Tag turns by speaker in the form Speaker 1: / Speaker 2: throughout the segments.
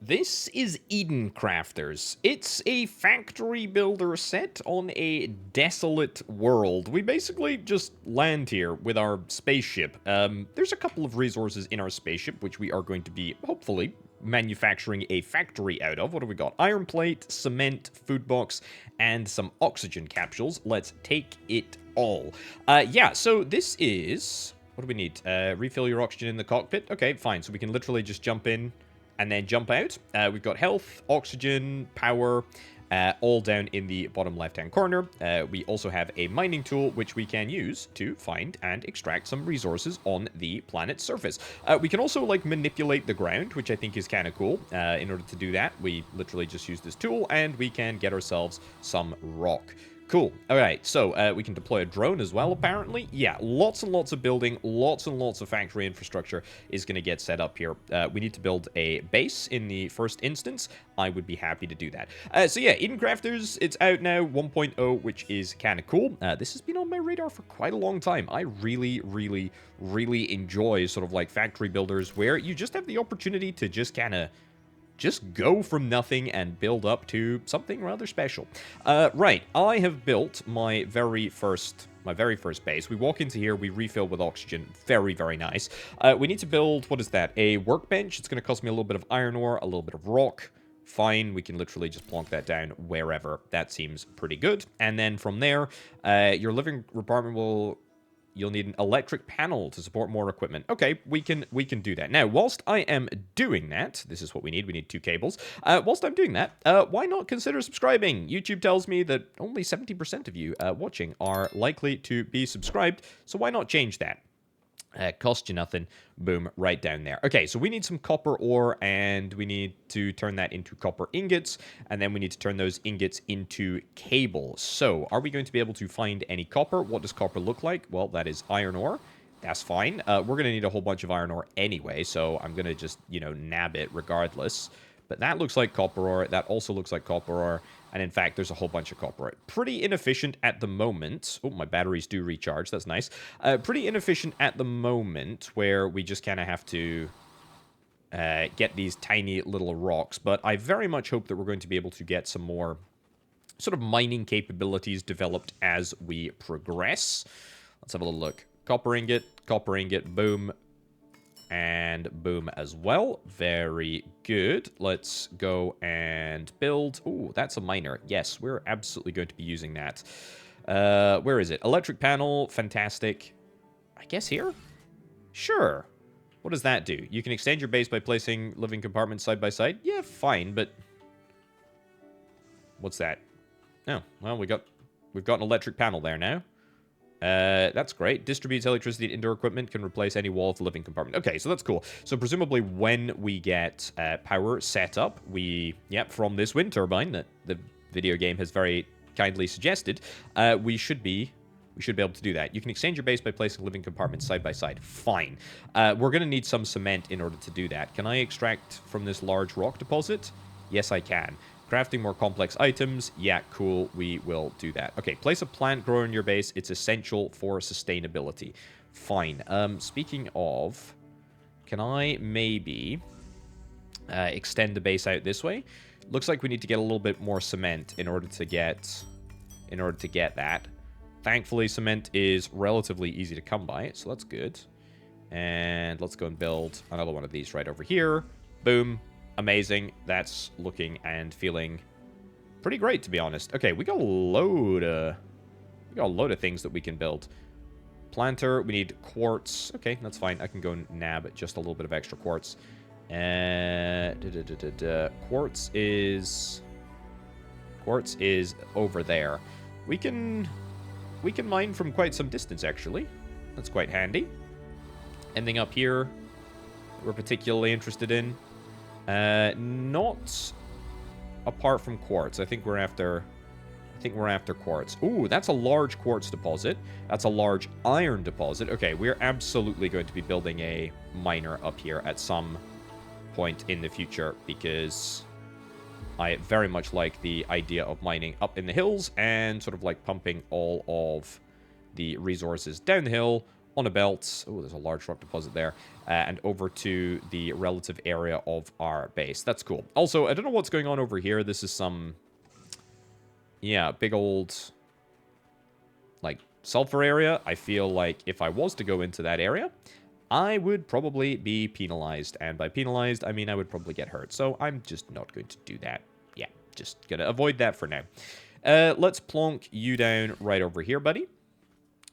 Speaker 1: This is Eden Crafters. It's a factory builder set on a desolate world. We basically just land here with our spaceship. There's a couple of resources in our spaceship, which we are going to be, hopefully, manufacturing a factory out of. What do we got? Iron plate, cement, food box, and some oxygen capsules. Let's take it all. Yeah, so this is... What do we need? Refill your oxygen in the cockpit? Okay, fine. So we can literally just jump in and then jump out. We've got health, oxygen, power, all down in the bottom left-hand corner. We also have a mining tool, which we can use to find and extract some resources on the planet's surface. We can also, like, manipulate the ground, which I think is kind of cool. In order to do that, we literally just use this tool, and we can get ourselves some rock. Cool. Alright, so we can deploy a drone as well, apparently. Yeah, lots and lots of building, lots and lots of factory infrastructure is going to get set up here. We need to build a base in the first instance. I would be happy to do that. So yeah, Eden Crafters, it's out now, 1.0, which is kind of cool. This has been on my radar for quite a long time. I really, really, really enjoy sort of like factory builders where you just have the opportunity to just kind of go from nothing and build up to something rather special. Right, I have built my very first base. We walk into here, we refill with oxygen. Very, very nice. We need to build, what is that? A workbench. It's going to cost me a little bit of iron ore, a little bit of rock. Fine, we can literally just plonk that down wherever. That seems pretty good. And then from there, your living apartment will... You'll need an electric panel to support more equipment. Okay, we can do that. Now, whilst I am doing that, this is what we need. We need 2 cables. Whilst I'm doing that, why not consider subscribing? YouTube tells me that only 70% of you watching are likely to be subscribed, so why not change that? Cost you nothing. Boom, right down there. Okay, so we need some copper ore, and we need to turn that into copper ingots, and then we need to turn those ingots into cable. So, are we going to be able to find any copper? What does copper look like? Well, that is iron ore. That's fine. We're going to need a whole bunch of iron ore anyway, so I'm going to just, you know, nab it regardless. But that looks like copper ore. That also looks like copper ore. And in fact, there's a whole bunch of copper ore. Pretty inefficient at the moment. Oh, my batteries do recharge. That's nice. Pretty inefficient at the moment, where we just kind of have to get these tiny little rocks. But I very much hope that we're going to be able to get some more sort of mining capabilities developed as we progress. Let's have a little look. Copper ingot, boom. And boom as well. Very good. Let's go and build. Ooh, that's a miner. Yes, we're absolutely going to be using that. Where is it? Electric panel. Fantastic. I guess here? Sure. What does that do? You can extend your base by placing living compartments side by side? Yeah, fine, but... What's that? Oh, well, we've got an electric panel there now. That's great. Distributes electricity to indoor equipment, can replace any wall of the living compartment. Okay, so that's cool. So presumably when we get power set up, from this wind turbine that the video game has very kindly suggested, we should be able to do that. You can exchange your base by placing living compartments side by side. Fine. We're going to need some cement in order to do that. Can I extract from this large rock deposit? Yes, I can. Crafting more complex items. Yeah, cool. We will do that. Okay, place a plant grower in your base. It's essential for sustainability. Fine. Speaking of, can I maybe extend the base out this way? Looks like we need to get a little bit more cement in order to get that. Thankfully, cement is relatively easy to come by, so that's good. And let's go and build another one of these right over here. Boom. Amazing. That's looking and feeling pretty great, to be honest. Okay, we got a load of things that we can build. Planter, we need quartz. Okay, that's fine. I can go and nab just a little bit of extra quartz. Quartz is over there. We can mine from quite some distance, actually. That's quite handy. Anything up here we're particularly interested in? Not apart from quartz. I think we're after quartz. Ooh, that's a large quartz deposit. That's a large iron deposit. Okay, we're absolutely going to be building a miner up here at some point in the future, because I very much like the idea of mining up in the hills and sort of like pumping all of the resources down the hill on a belt. Oh, there's a large rock deposit there. And over to the relative area of our base. That's cool. Also, I don't know what's going on over here. This is some... Yeah, big old... like, sulfur area. I feel like if I was to go into that area, I would probably be penalized. And by penalized, I mean I would probably get hurt. So I'm just not going to do that. Yeah, just gonna avoid that for now. Let's plonk you down right over here, buddy.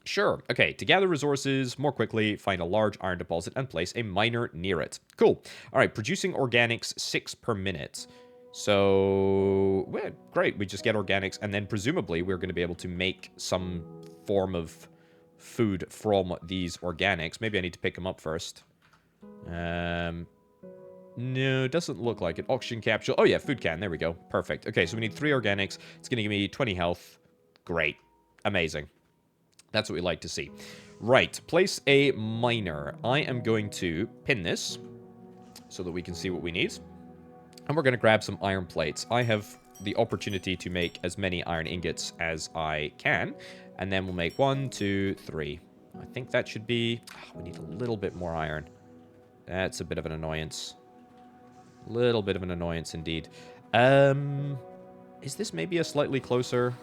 Speaker 1: Sure. Okay, to gather resources more quickly, find a large iron deposit and place a miner near it. Cool. All right, producing organics 6 per minute. So, well, great. We just get organics, and then presumably we're going to be able to make some form of food from these organics. Maybe I need to pick them up first. No, doesn't look like it. Oxygen capsule. Oh, yeah, food can. There we go. Perfect. Okay, so we need 3 organics. It's going to give me 20 health. Great. Amazing. That's what we like to see. Right, place a miner. I am going to pin this so that we can see what we need. And we're going to grab some iron plates. I have the opportunity to make as many iron ingots as I can. And then we'll make 1, 2, 3. I think that should be... we need a little bit more iron. That's a bit of an annoyance. Little bit of an annoyance indeed. Is this maybe a slightly closer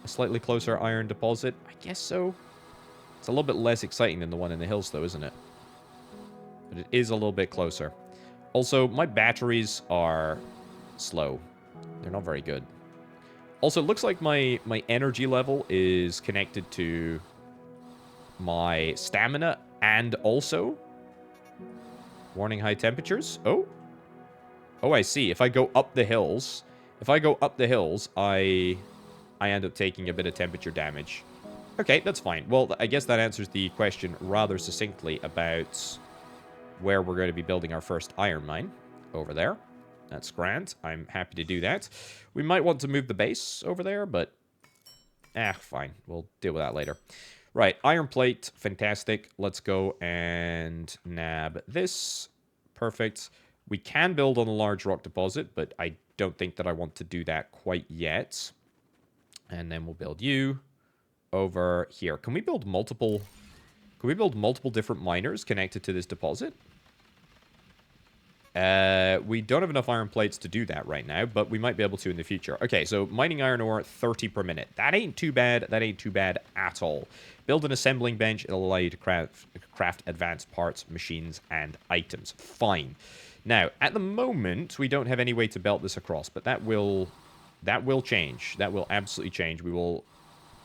Speaker 1: iron deposit? I guess so. It's a little bit less exciting than the one in the hills, though, isn't it? But it is a little bit closer. Also, my batteries are slow. They're not very good. Also, it looks like my energy level is connected to my stamina and also... warning high temperatures. Oh, I see. If I go up the hills... I end up taking a bit of temperature damage. Okay, that's fine. Well, I guess that answers the question rather succinctly about where we're going to be building our first iron mine. Over there. That's grand. I'm happy to do that. We might want to move the base over there, but... fine. We'll deal with that later. Right, iron plate. Fantastic. Let's go and nab this. Perfect. We can build on a large rock deposit, but I don't think that I want to do that quite yet. And then we'll build you over here. Can we build multiple different miners connected to this deposit? We don't have enough iron plates to do that right now, but we might be able to in the future. Okay, so mining iron ore, 30 per minute. That ain't too bad. That ain't too bad at all. Build an assembling bench. It'll allow you to craft advanced parts, machines, and items. Fine. Now, at the moment, we don't have any way to belt this across, but that will change. That will absolutely change. We will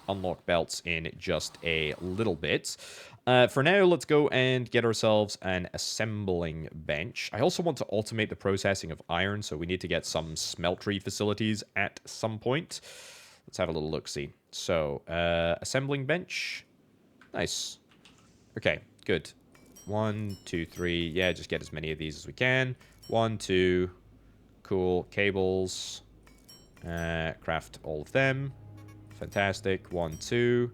Speaker 1: unlock belts in just a little bit. For now, let's go and get ourselves an assembling bench. I also want to automate the processing of iron, so we need to get some smeltery facilities at some point. Let's have a little look-see. So, assembling bench. Nice. Okay, good. 1, 2, 3. Yeah, just get as many of these as we can. 1, 2. Cool. Cables. Craft all of them. Fantastic. 1, 2.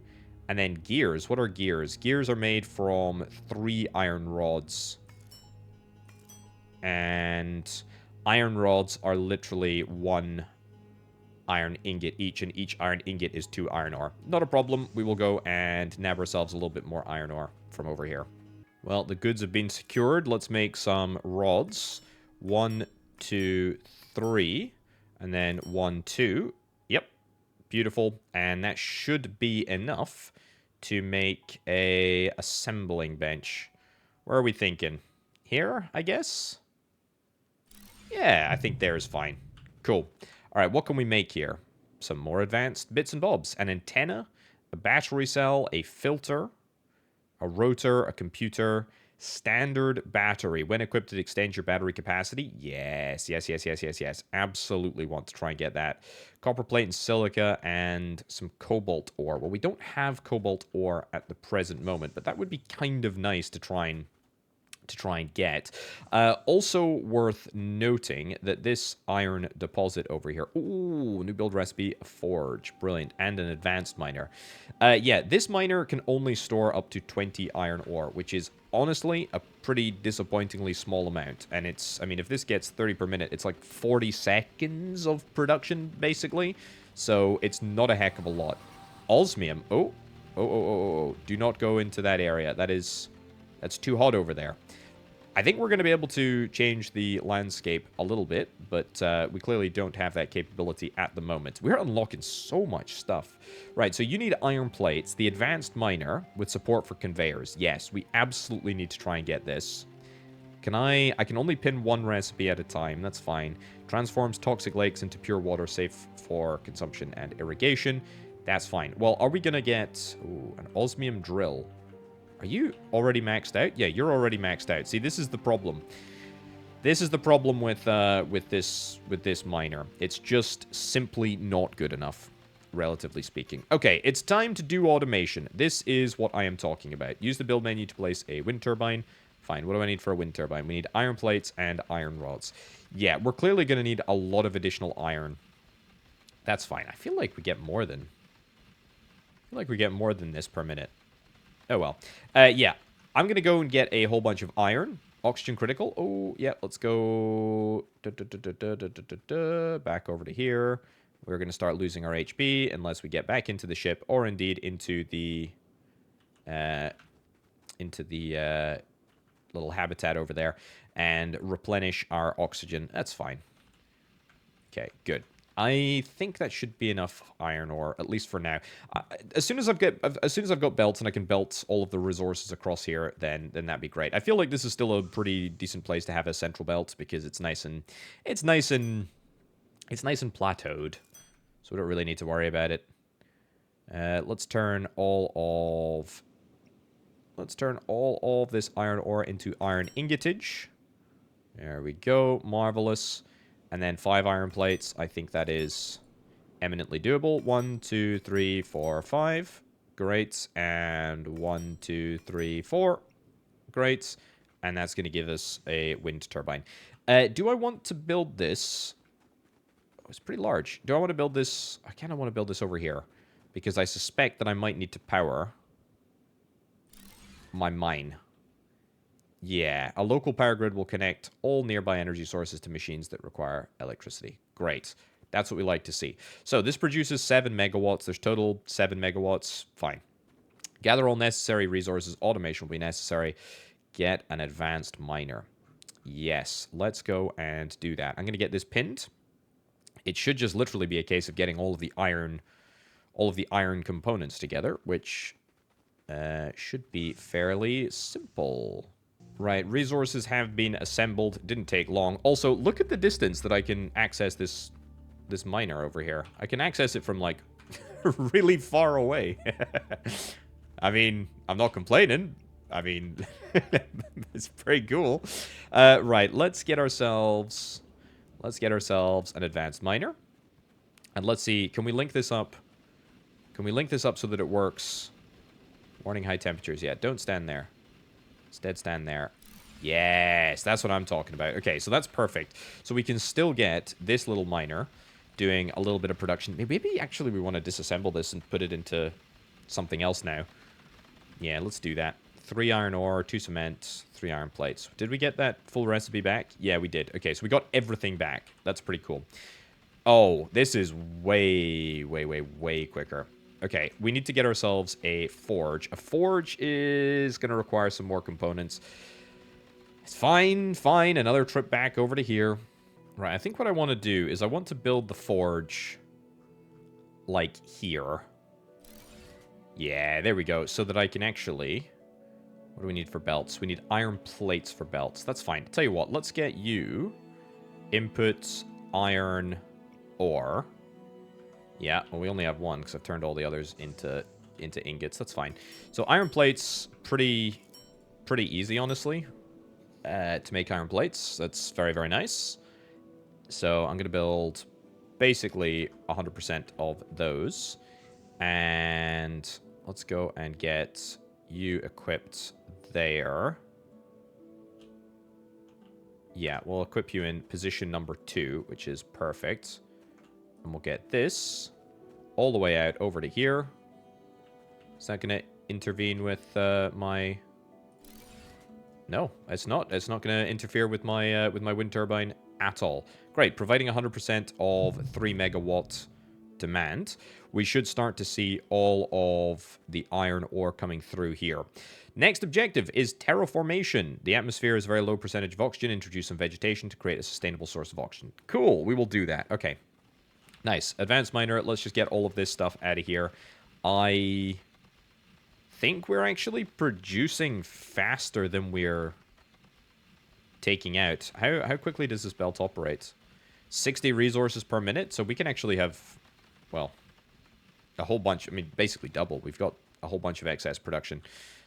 Speaker 1: And then gears. What are gears? Gears are made from 3 iron rods. And iron rods are literally 1 iron ingot each, and each iron ingot is 2 iron ore. Not a problem. We will go and nab ourselves a little bit more iron ore from over here. Well, the goods have been secured. Let's make some rods. 1, 2, 3. And then 1, 2. Yep. Beautiful. And that should be enough to make a assembling bench. Where are we thinking? Here, I guess? Yeah, I think there is fine. Cool. All right, what can we make here? Some more advanced bits and bobs. An antenna, a battery cell, a filter, a rotor, a computer, standard battery. When equipped, it extends your battery capacity. Yes. Absolutely want to try and get that. Copper plate and silica and some cobalt ore. Well, we don't have cobalt ore at the present moment, but that would be kind of nice to try and get. Also worth noting that this iron deposit over here... Ooh, new build recipe, a forge. Brilliant. And an advanced miner. Yeah, this miner can only store up to 20 iron ore, which is honestly a pretty disappointingly small amount. And it's... I mean, if this gets 30 per minute, it's like 40 seconds of production, basically. So it's not a heck of a lot. Osmium. Oh, Do not go into that area. That's too hot over there. I think we're going to be able to change the landscape a little bit, but we clearly don't have that capability at the moment. We're unlocking so much stuff. Right, so you need iron plates, the advanced miner with support for conveyors. Yes, we absolutely need to try and get this. I can only pin one recipe at a time. That's fine. Transforms toxic lakes into pure water safe for consumption and irrigation. That's fine. Well, are we going to get an osmium drill? Are you already maxed out? Yeah, you're already maxed out. See, this is the problem. This is the problem with this miner. It's just simply not good enough, relatively speaking. Okay, it's time to do automation. This is what I am talking about. Use the build menu to place a wind turbine. Fine, what do I need for a wind turbine? We need iron plates and iron rods. Yeah, we're clearly going to need a lot of additional iron. That's fine. I feel like we get more than this per minute. Oh, well. Yeah. I'm going to go and get a whole bunch of iron. Oxygen critical. Oh, yeah. Let's go back over to here. We're going to start losing our HP unless we get back into the ship or indeed into the little habitat over there and replenish our oxygen. That's fine. Okay, good. I think that should be enough iron ore, at least for now. As soon as I've got belts and I can belt all of the resources across here, then that'd be great. I feel like this is still a pretty decent place to have a central belt because it's nice and plateaued, so we don't really need to worry about it. Let's turn all of this iron ore into iron ingotage. There we go, marvelous. And then 5 iron plates. I think that is eminently doable. 1, 2, 3, 4, 5. Great. And 1, 2, 3, 4. Great. And that's going to give us a wind turbine. Do I want to build this? Oh, it's pretty large. Do I want to build this? I kind of want to build this over here. Because I suspect that I might need to power my mine. Yeah, a local power grid will connect all nearby energy sources to machines that require electricity. Great. That's what we like to see. So this produces 7 megawatts. There's total 7 megawatts. Fine. Gather all necessary resources. Automation will be necessary. Get an advanced miner. Yes, let's go and do that. I'm going to get this pinned. It should just literally be a case of getting all of the iron components together, which should be fairly simple. Right, resources have been assembled. Didn't take long. Also, look at the distance that I can access this miner over here. I can access it from, like, really far away. I mean, I'm not complaining. I mean, it's pretty cool. Right, let's get ourselves an advanced miner. And let's see, can we link this up? Can we link this up so that it works? Warning high temperatures. Yeah, don't stand there. Instead, stand there. Yes, that's what I'm talking about. Okay, so that's perfect. So we can still get this little miner doing a little bit of production. Maybe actually we want to disassemble this and put it into something else now. Yeah, let's do that. 3 iron ore, 2 cement, 3 iron plates. Did we get that full recipe back? Yeah, we did. Okay, so we got everything back. That's pretty cool. Oh, this is way, way, way, way quicker. Okay, we need to get ourselves a forge. A forge is going to require some more components. It's fine, fine. Another trip back over to here. Right, I think what I want to do is I want to build the forge, like, here. Yeah, there we go. So that I can actually... What do we need for belts? We need iron plates for belts. That's fine. Tell you what, let's get you input iron ore. Yeah, well, we only have one because I've turned all the others into ingots. That's fine. So iron plates, pretty easy, honestly, to make iron plates. That's very, very nice. So I'm going to build basically 100% of those. And let's go and get you equipped there. Yeah, we'll equip you in position number 2, which is perfect. And we'll get this all the way out over to here. Is that going to intervene with my... No, it's not. It's not going to interfere with my wind turbine at all. Great, providing 100% of 3 megawatt demand, we should start to see all of the iron ore coming through here. Next objective is terraformation. The atmosphere has a very low percentage of oxygen. Introduce some vegetation to create a sustainable source of oxygen. Cool, we will do that. Okay. Nice. Advanced miner, let's just get all of this stuff out of here. I think we're actually producing faster than we're taking out. How quickly does this belt operate? 60 resources per minute, so we can actually have, well, a whole bunch. I mean, basically double. We've got a whole bunch of excess production.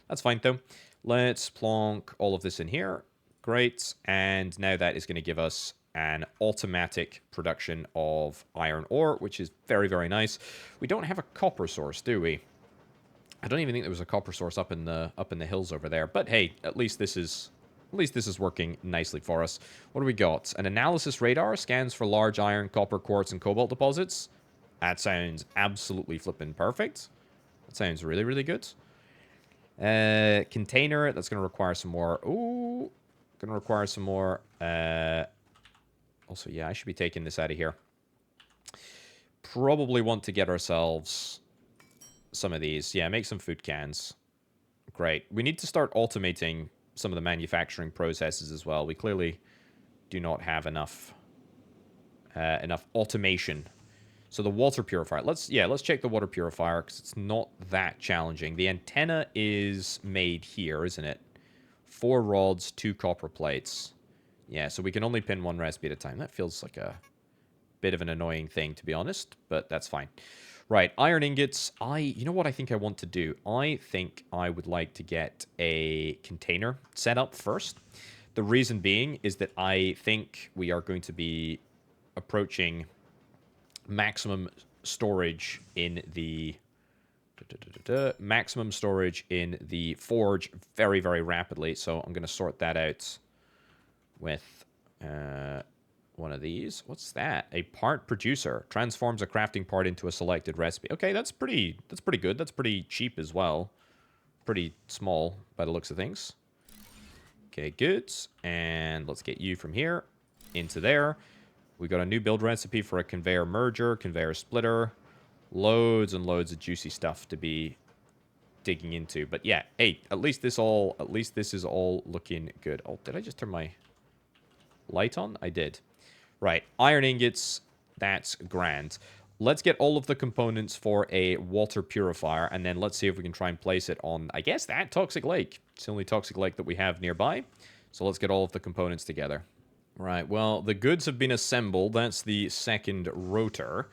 Speaker 1: That's fine, though. Let's plonk all of this in here. Great. And now that is going to give us an automatic production of iron ore, which is very, very nice. We don't have a copper source, do we? I don't even think there was a copper source up in the hills over there. But hey, at least this is working nicely for us. What do we got? An analysis radar scans for large iron, copper, quartz, and cobalt deposits. That sounds absolutely flippin' perfect. That sounds really, really good. Container, that's going to require some more. Ooh, going to require some more. Also, yeah, I should be taking this out of here. Probably want to get ourselves some of these. Yeah, make some food cans. Great. We need to start automating some of the manufacturing processes as well. We clearly do not have enough automation. So the water purifier. Let's check the water purifier because it's not that challenging. The antenna is made here, isn't it? 4 rods, 2 copper plates. Yeah, so we can only pin 1 recipe at a time. That feels like a bit of an annoying thing, to be honest, but that's fine. Right, iron ingots. You know what I think I want to do? I think I would like to get a container set up first. The reason being is that I think we are going to be approaching maximum storage in the forge very, very rapidly. So I'm going to sort that out with one of these. What's that? A part producer transforms a crafting part into a selected recipe. Okay, that's pretty good. That's pretty cheap as well. Pretty small by the looks of things. Okay, good. And let's get you from here into there. We got a new build recipe for a conveyor merger, conveyor splitter. Loads and loads of juicy stuff to be digging into. But yeah, hey, at least this is all looking good. Oh, did I just turn my light on? I did. Right, iron ingots, that's grand. Let's get all of the components for a water purifier, and then let's see if we can try and place it on, I guess, that toxic lake. It's the only toxic lake that we have nearby. So let's get all of the components together. Right, well, the goods have been assembled. That's the second rotor.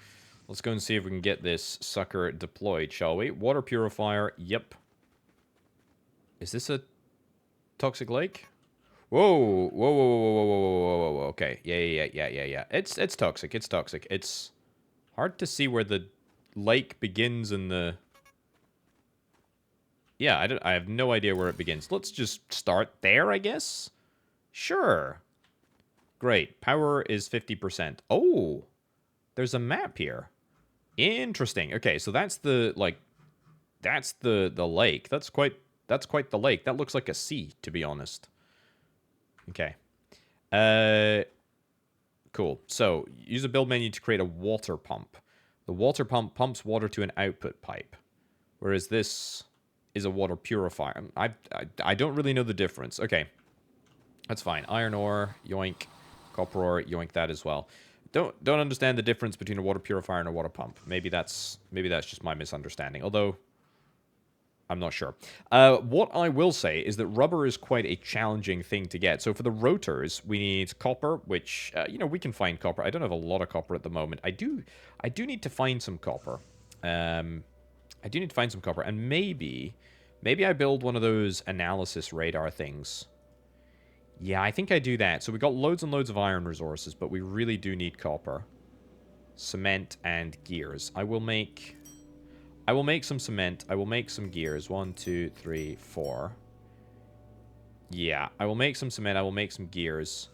Speaker 1: Let's go and see if we can get this sucker deployed, shall we? Water purifier, yep. Is this a toxic lake? Whoa, whoa, whoa, whoa, whoa, whoa, whoa, whoa, whoa. Okay, yeah. It's toxic, it's toxic. It's hard to see where the lake begins and the... Yeah, I have no idea where it begins. Let's just start there, I guess? Sure. Great. Power is 50%. Oh, there's a map here. Interesting. Okay, so that's the, like, that's the lake. That's quite the lake. That looks like a sea, to be honest. Okay. Cool. So, use a build menu to create a water pump. The water pump pumps water to an output pipe, whereas this is a water purifier. I don't really know the difference. Okay. That's fine. Iron ore, yoink. Copper ore, yoink that as well. Don't understand the difference between a water purifier and a water pump. Maybe that's just my misunderstanding. Although, I'm not sure. What I will say is that rubber is quite a challenging thing to get. So for the rotors, we need copper, which, we can find copper. I don't have a lot of copper at the moment. I do need to find some copper. And maybe I build one of those analysis radar things. Yeah, I think I do that. So we got loads and loads of iron resources, but we really do need copper. Cement and gears. I will make some cement. I will make some gears. 1, 2, 3, 4. Yeah, I will make some cement. I will make some gears.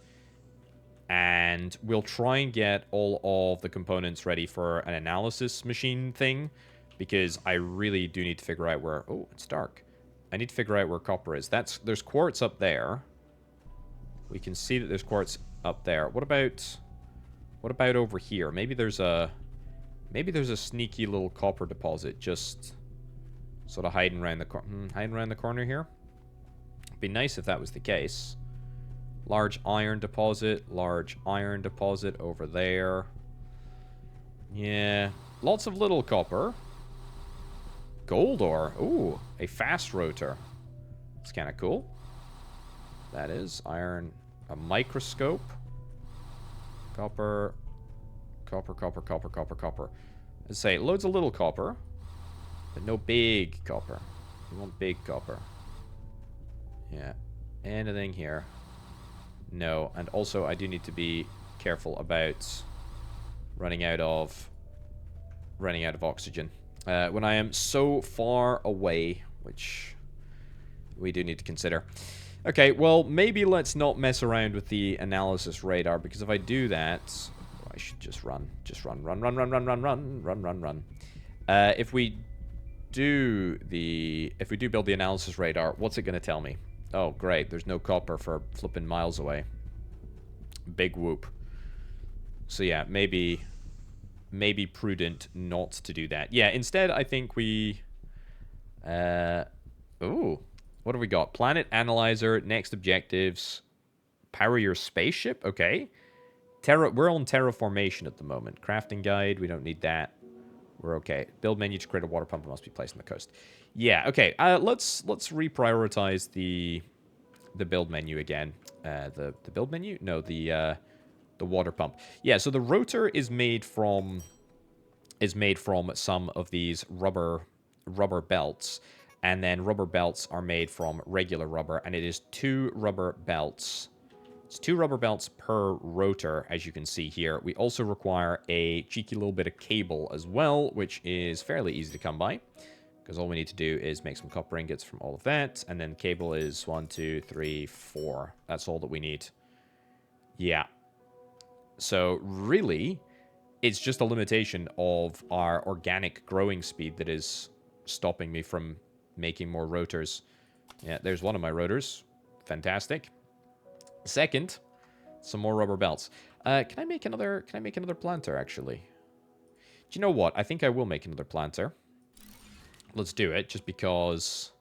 Speaker 1: And we'll try and get all of the components ready for an analysis machine thing. Because I really do need to figure out where... Oh, it's dark. I need to figure out where copper is. There's quartz up there. We can see that there's quartz up there. What about over here? Maybe there's a Maybe there's a sneaky little copper deposit just sort of hiding around the corner here. It'd be nice if that was the case. Large iron deposit over there. Yeah, lots of little copper. Gold ore. Ooh, a fast rotor. It's kind of cool. That is iron. A microscope. Copper. Let's say loads of little copper, but no big copper. We want big copper. Yeah. Anything here? No. And also, I do need to be careful about running out of oxygen when I am so far away, which we do need to consider. Okay, well, maybe let's not mess around with the analysis radar, because if I do that, I should just run. Just run. If we do build the analysis radar, what's it going to tell me? Oh, great. There's no copper for flipping miles away. Big whoop. So yeah, maybe prudent not to do that. Yeah, instead, I think we... Ooh. What have we got? Planet Analyzer, next objectives. Power your spaceship? Okay. We're on terraformation at the moment. Crafting guide, we don't need that. We're okay. Build menu to create a water pump that must be placed on the coast. Yeah, okay. Let's reprioritize the build menu again. The build menu? No, the water pump. Yeah, so the rotor is made from some of these rubber belts, and then rubber belts are made from regular rubber, and it is 2 rubber belts. It's 2 rubber belts per rotor, as you can see here. We also require a cheeky little bit of cable as well, which is fairly easy to come by, because all we need to do is make some copper ingots from all of that, and then cable is 1, 2, 3, 4. That's all that we need. Yeah. So really, it's just a limitation of our organic growing speed that is stopping me from making more rotors. Yeah, there's one of my rotors. Fantastic. Second, some more rubber belts. Can I make another planter, actually? Do you know what? I think I will make another planter. Let's do it, just because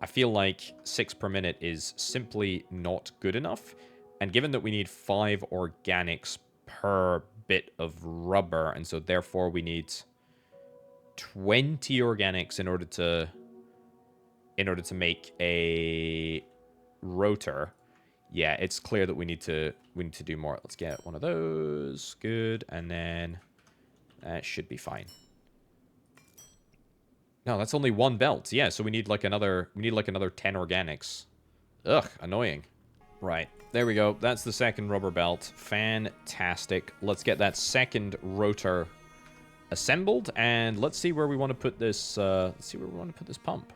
Speaker 1: I feel like 6 per minute is simply not good enough. And given that we need 5 organics per bit of rubber, and so therefore we need 20 organics in order to make a rotor. Yeah, it's clear that we need to do more. Let's get one of those. Good, and then that should be fine. No, that's only 1 belt. Yeah, so we need like another 10 organics. Ugh, annoying. Right, there we go. That's the second rubber belt. Fantastic. Let's get that second rotor assembled, and let's see where we want to put this. Pump.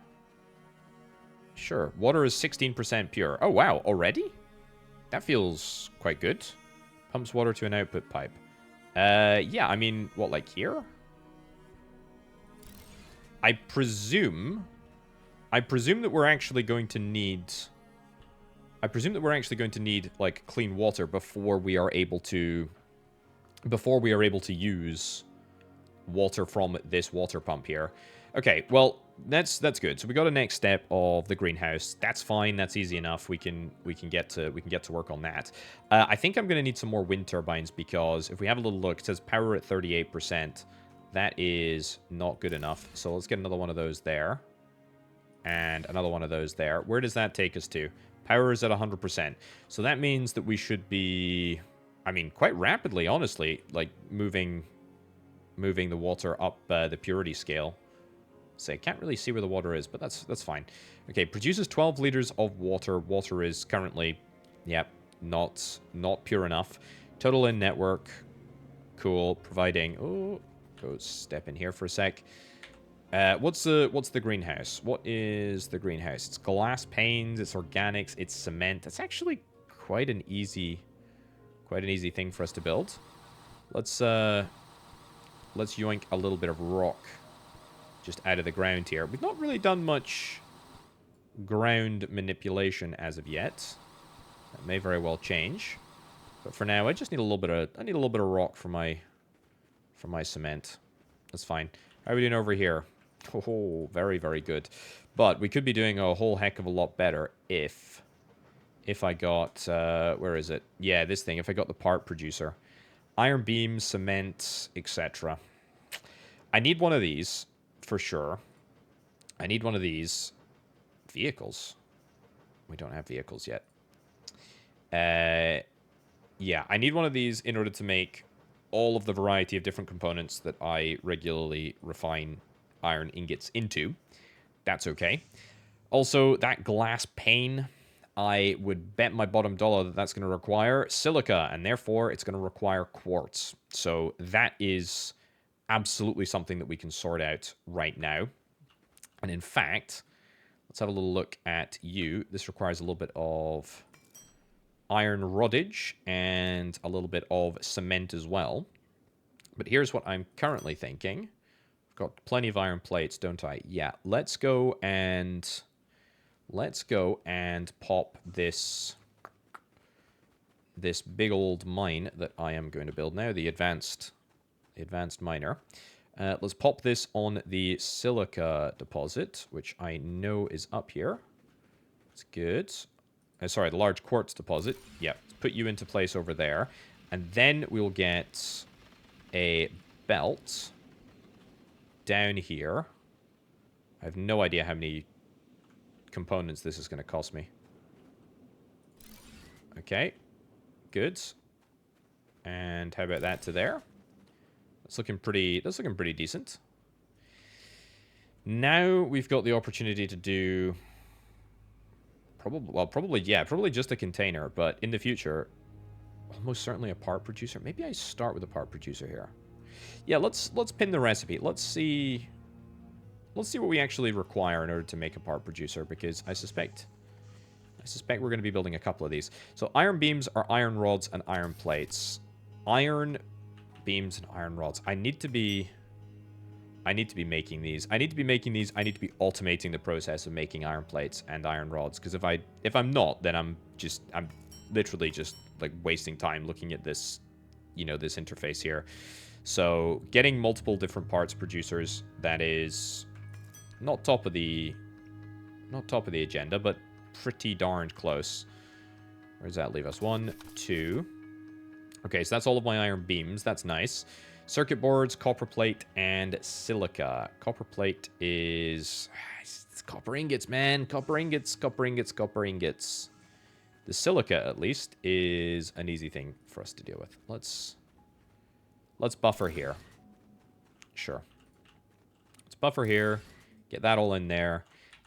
Speaker 1: Sure. Water is 16% pure. Oh wow, already? That feels quite good. Pumps water to an output pipe. Yeah, I mean, what, like here? I presume that we're actually going to need... like, clean water before we are able to use water from this water pump here. Okay, well, that's good. So we got a next step of the greenhouse. That's fine. That's easy enough. We can get to work on that. I think I'm going to need some more wind turbines, because if we have a little look, it says power at 38%. That is not good enough. So let's get another one of those there, and another one of those there. Where does that take us to? Power is at 100%. So that means that we should be, I mean, quite rapidly, honestly, like moving the water up the purity scale. So I can't really see where the water is, but that's fine. Okay, produces 12 liters of water. Water is currently, yep, not pure enough. Total in network, cool. Providing, oh, go step in here for a sec. What's the greenhouse? What is the greenhouse? It's glass panes. It's organics. It's cement. It's actually quite an easy thing for us to build. Let's yoink a little bit of rock just out of the ground here. We've not really done much ground manipulation as of yet. That may very well change. But for now, I just need a little bit of rock for my for my cement. That's fine. How are we doing over here? Oh, very, very good. But we could be doing a whole heck of a lot better if I got... where is it? Yeah, this thing. If I got the part producer. Iron beams, cement, etc. I need one of these, for sure. I need one of these. Vehicles. We don't have vehicles yet. Yeah, I need one of these in order to make all of the variety of different components that I regularly refine iron ingots into. That's okay. Also, that glass pane, I would bet my bottom dollar that that's going to require silica, and therefore it's going to require quartz. So that is absolutely something that we can sort out right now. And in fact, let's have a little look at you. This requires a little bit of iron roddage and a little bit of cement as well. But here's what I'm currently thinking. I've got plenty of iron plates, don't I? Yeah, let's go and pop this big old mine that I am going to build now, the advanced miner. Let's pop this on the silica deposit, which I know is up here. That's good. Sorry, the large quartz deposit. Yeah, let's put you into place over there. And then we'll get a belt down here. I have no idea how many components this is going to cost me. Okay, good. And how about that to there? That's looking pretty decent. Now we've got the opportunity to do probably just a container, but in the future, almost certainly a part producer. Maybe I start with a part producer here. Yeah, let's pin the recipe. Let's see what we actually require in order to make a part producer, because I suspect we're going to be building a couple of these. So iron beams are iron rods and iron plates. Iron beams and iron rods. I need to be making these. I need to be automating the process of making iron plates and iron rods, because if I'm not, then I'm literally just like wasting time looking at this, this interface here. So getting multiple different parts producers, that is not top of the agenda, but pretty darned close. Where does that leave us? 1, 2. Okay, so that's all of my iron beams. That's nice. Circuit boards, copper plate, and silica. Copper plate is... It's copper ingots, man. Copper ingots, copper ingots, copper ingots. The silica, at least, is an easy thing for us to deal with. Let's buffer here. Sure. Let's buffer here. Get that all in there.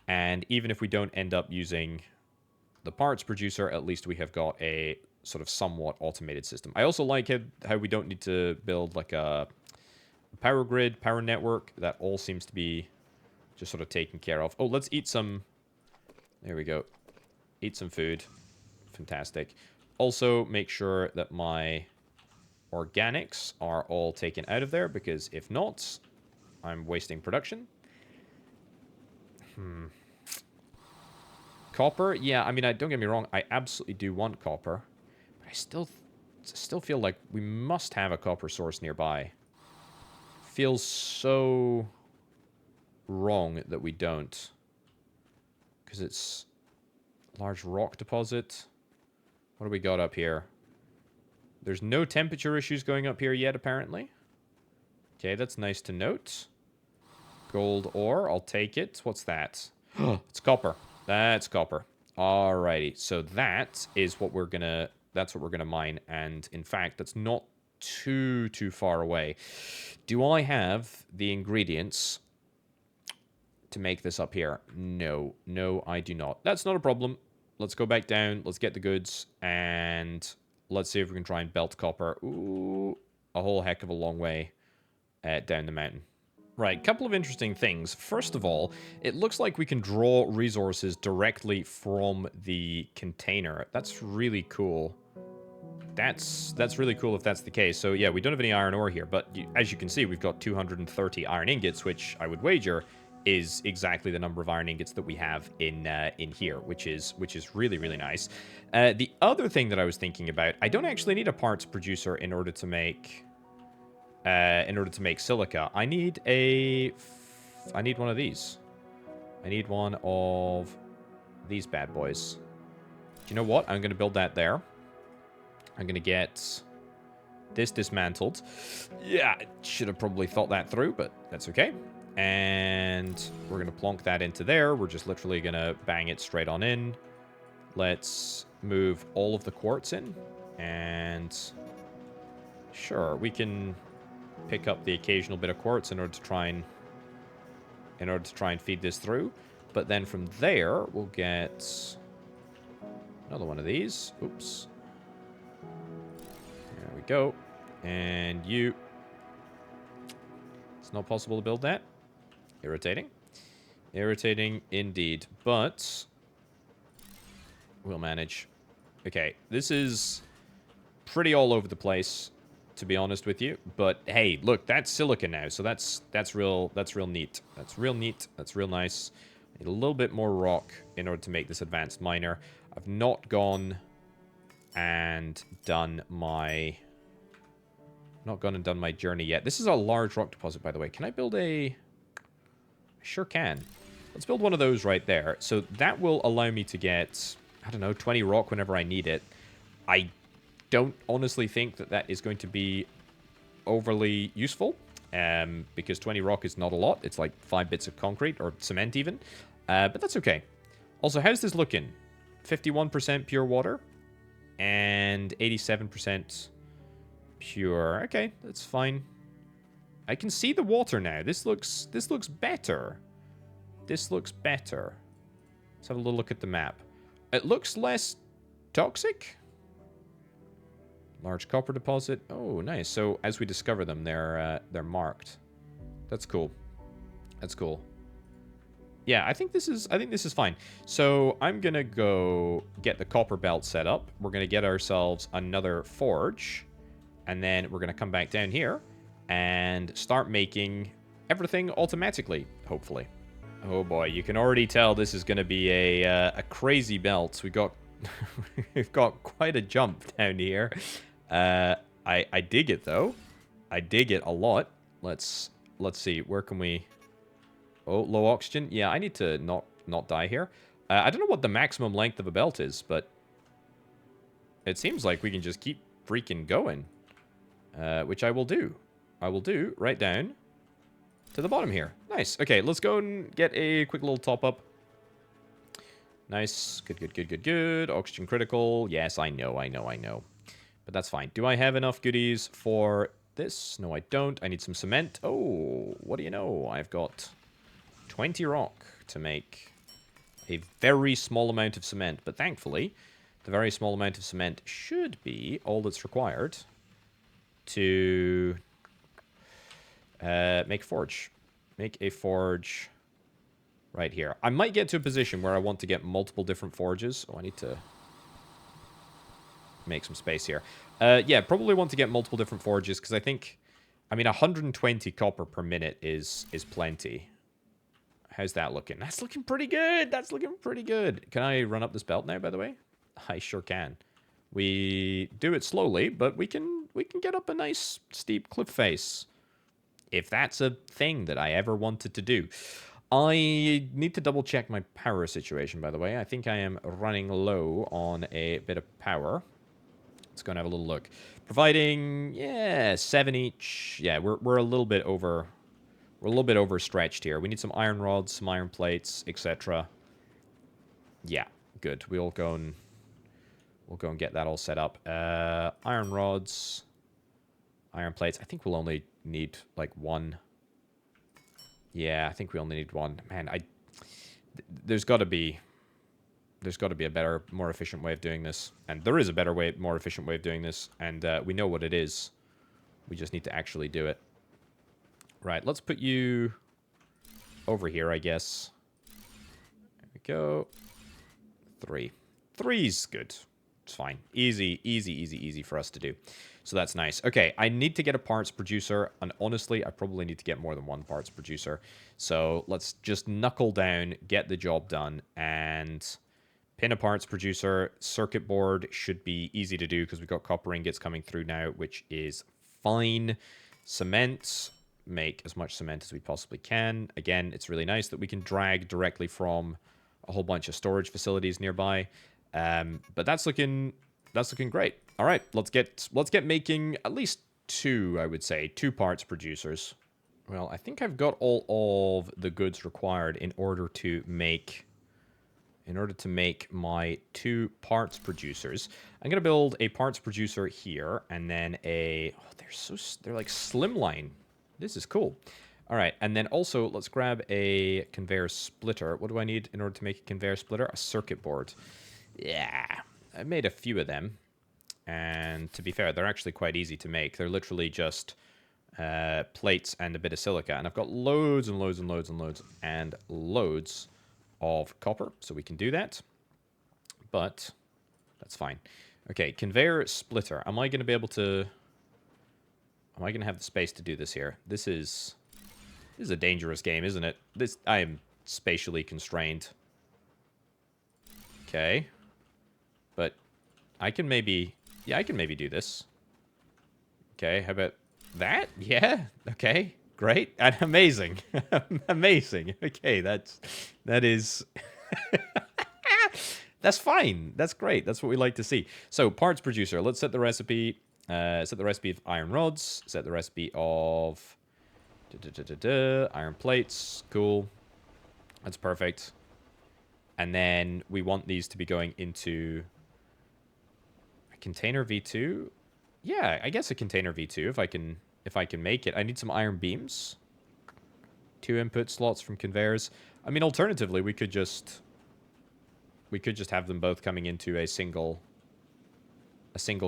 Speaker 1: And even if we don't end up using the parts producer, at least we have got a sort of somewhat automated system. I also like how we don't need to build like a power grid, power network. That all seems to be just sort of taken care of. Oh, let's eat some... There we go. Eat some food. Fantastic. Also, make sure that my organics are all taken out of there, because if not, I'm wasting production. Copper? Yeah, I mean, don't get me wrong. I absolutely do want copper. But I still feel like we must have a copper source nearby. Feels so wrong that we don't. Because it's a large rock deposit. What do we got up here? There's no temperature issues going up here yet, apparently. Okay, that's nice to note. Gold ore, I'll take it. What's that? It's copper. That's copper. Alrighty, so that is what we're gonna... That's what we're gonna mine, and in fact, that's not too far away. Do I have the ingredients to make this up here? No, I do not. That's not a problem. Let's go back down. Let's get the goods, and let's see if we can try and belt copper. Ooh, a whole heck of a long way down the mountain. Right, couple of interesting things. First of all, it looks like we can draw resources directly from the container. That's really cool. That's really cool if that's the case. So yeah, we don't have any iron ore here, but as you can see, we've got 230 iron ingots, which I would wager is exactly the number of iron ingots that we have in here, which is really, really nice. The other thing that I was thinking about, I don't actually need a parts producer in order to make in order to make silica. I need one of these. I need one of these bad boys. Do you know what? I'm going to build that there. I'm going to get this dismantled. Yeah, I should have probably thought that through, but that's okay. And we're going to plonk that into there. We're just literally going to bang it straight on in. Let's move all of the quartz in. And sure, we can pick up the occasional bit of quartz in order to try and feed this through. But then from there, we'll get another one of these. Oops. There we go. And you. It's not possible to build that. Irritating. Irritating indeed. But we'll manage. Okay, this is pretty all over the place, to be honest with you. But hey, look, that's silica now, so that's real neat. That's real neat. That's real nice. Need a little bit more rock in order to make this advanced miner. I've not gone and done my journey yet. This is a large rock deposit, by the way. Can I build a... I sure can. Let's build one of those right there. So that will allow me to get, I don't know, 20 rock whenever I need it. I don't honestly think that is going to be overly useful, because 20 rock is not a lot. It's like 5 bits of concrete, or cement even. But that's okay. Also, how's this looking? 51% pure water and 87% pure. Okay, that's fine. I can see the water now. This looks better. This looks better. Let's have a little look at the map. It looks less toxic. Large copper deposit. Oh, nice. So as we discover them, they're marked. That's cool. That's cool. Yeah, I think this is fine. So I'm gonna go get the copper belt set up. We're gonna get ourselves another forge, and then we're gonna come back down here and start making everything automatically, hopefully. Oh boy, you can already tell this is gonna be a crazy belt. We've got quite a jump down here. I dig it though. I dig it a lot. Let's see. Where can we? Oh, low oxygen. Yeah, I need to not die here. I don't know what the maximum length of a belt is, but it seems like we can just keep freaking going, which I will do. I will do right down to the bottom here. Nice. Okay, let's go and get a quick little top up. Nice. Good. Oxygen critical. Yes, I know. But that's fine. Do I have enough goodies for this? No, I don't. I need some cement. Oh, what do you know? I've got 20 rock to make a very small amount of cement. But thankfully, the very small amount of cement should be all that's required to make a forge. Make a forge right here. I might get to a position where I want to get multiple different forges. Oh, I need to make some space here. Yeah, probably want to get multiple different forges, because I mean, 120 copper per minute is plenty. How's that looking? That's looking pretty good. That's looking pretty good. Can I run up this belt now, by the way? I sure can. We do it slowly, but we can get up a nice steep cliff face, if that's a thing that I ever wanted to do. I need to double check my power situation, by the way. I think I am running low on a bit of power. Let's go and have a little look. Providing, yeah, 7 each. Yeah, we're a little bit over. We're a little bit overstretched here. We need some iron rods, some iron plates, etc. Yeah, good. We'll go and get that all set up. Iron rods, iron plates. I think we'll only need like one. Yeah, I think we only need one. Man, there's got to be a better, more efficient way of doing this. And there is a better way, more efficient way of doing this. And we know what it is. We just need to actually do it. Right, let's put you over here, I guess. There we go. 3. 3's good. It's fine. Easy for us to do. So that's nice. Okay, I need to get a parts producer, and honestly, I probably need to get more than one parts producer. So let's just knuckle down, get the job done, and pin a parts producer. Circuit board should be easy to do because we've got copper ingots coming through now, which is fine. Cement. Make as much cement as we possibly can. Again, it's really nice that we can drag directly from a whole bunch of storage facilities nearby. But that's looking great. All right, let's get making at least two, I would say, 2 parts producers. Well, I think I've got all of the goods required in order to make my 2 parts producers. I'm gonna build a parts producer here, and then a... Oh, they're like slimline. This is cool. All right, and then also let's grab a conveyor splitter. What do I need in order to make a conveyor splitter? A circuit board. Yeah, I made a few of them, and to be fair, they're actually quite easy to make. They're literally just plates and a bit of silica, and I've got loads and loads and loads and loads and loads of copper, so we can do that, but that's fine. Okay, conveyor splitter. Am I going to be able to... Am I going to have the space to do this here? This is a dangerous game, isn't it? I am spatially constrained. Okay. But I can maybe... Yeah, I can maybe do this. Okay, how about that? Yeah, okay. Great and amazing. Amazing. Okay, that is... That's fine. That's great. That's what we like to see. So, parts producer. Let's set the recipe. Set the recipe of iron rods. Set the recipe of iron plates. Cool. That's perfect. And then we want these to be going into a container V2. Yeah, I guess a container V2 if I can make it. I need some iron beams. 2 input slots from conveyors. I mean, alternatively, we could just have them both coming into a single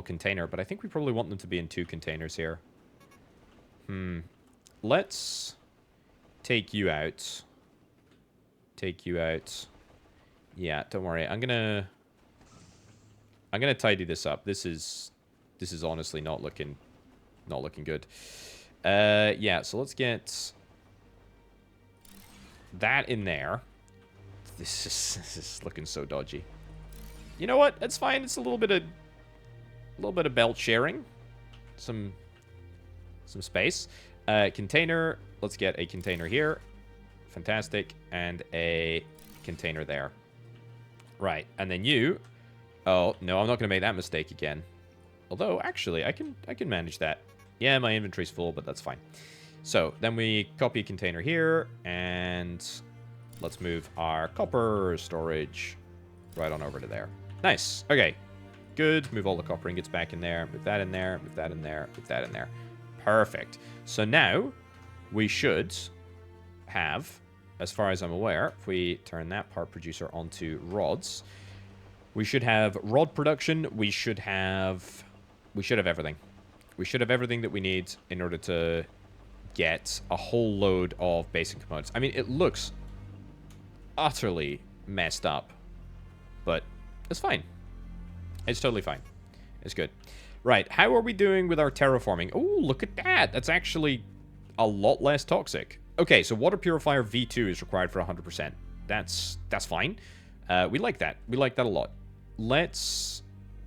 Speaker 1: container, but I think we probably want them to be in 2 containers here. Let's take you out. Take you out. Yeah, don't worry. I'm gonna tidy this up. This is honestly not looking good. Yeah, so let's get that in there. This is looking so dodgy. You know what? That's fine. It's a little bit of belt sharing. Some space. Container. Let's get a container here. Fantastic. And a container there. Right. And then you... Oh, no, I'm not going to make that mistake again. Although, actually, I can manage that. Yeah, my inventory's full, but that's fine. So, then we copy a container here, and let's move our copper storage right on over to there. Nice. Okay. Good. Move all the copper ingots back in there. Move that in there. Move that in there. Move that in there. Perfect. So now we should have, as far as I'm aware, if we turn that part producer onto rods, we should have rod production. We should have everything. We should have everything that we need in order to get a whole load of basic components. I mean, it looks utterly messed up, but it's fine. It's totally fine. It's good. Right, how are we doing with our terraforming? Oh, look at that. That's actually a lot less toxic. Okay, so water purifier V2 is required for 100%. That's fine. We like that. We like that a lot. Let's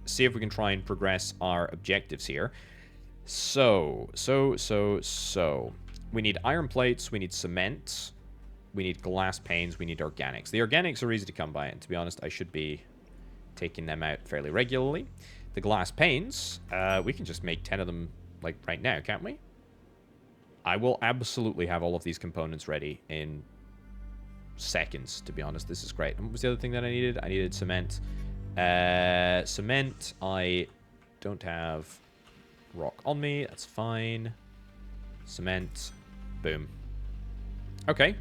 Speaker 1: see if we can try and progress our objectives here. So. We need iron plates. We need cement. We need glass panes. We need organics. The organics are easy to come by, and to be honest, I should be taking them out fairly regularly. The glass panes, we can just make 10 of them, like, right now, can't we? I will absolutely have all of these components ready in seconds, to be honest. This is great. And what was the other thing that I needed? I needed cement. Cement, I don't have rock on me. That's fine. Cement. Boom. Okay.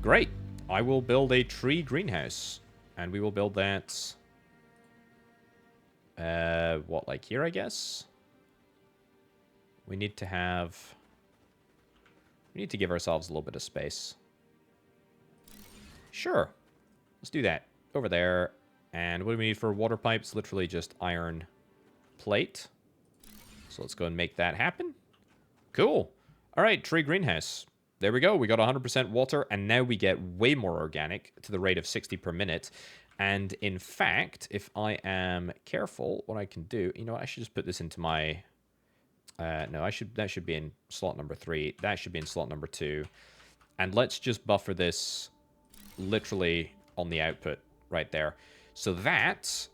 Speaker 1: Great. I will build a tree greenhouse. And we will build that... what, like here, I guess? We need to have... We need to give ourselves a little bit of space. Sure. Let's do that. Over there. And what do we need for water pipes? Literally just iron plate. So let's go and make that happen. Cool. All right, tree greenhouse. There we go. We got 100% water, and now we get way more organic to the rate of 60 per minute. And in fact, if I am careful, what I can do... You know what? I should just put this into my No, that should be in slot number 3. That should be in slot number 2. And let's just buffer this literally on the output right there. So that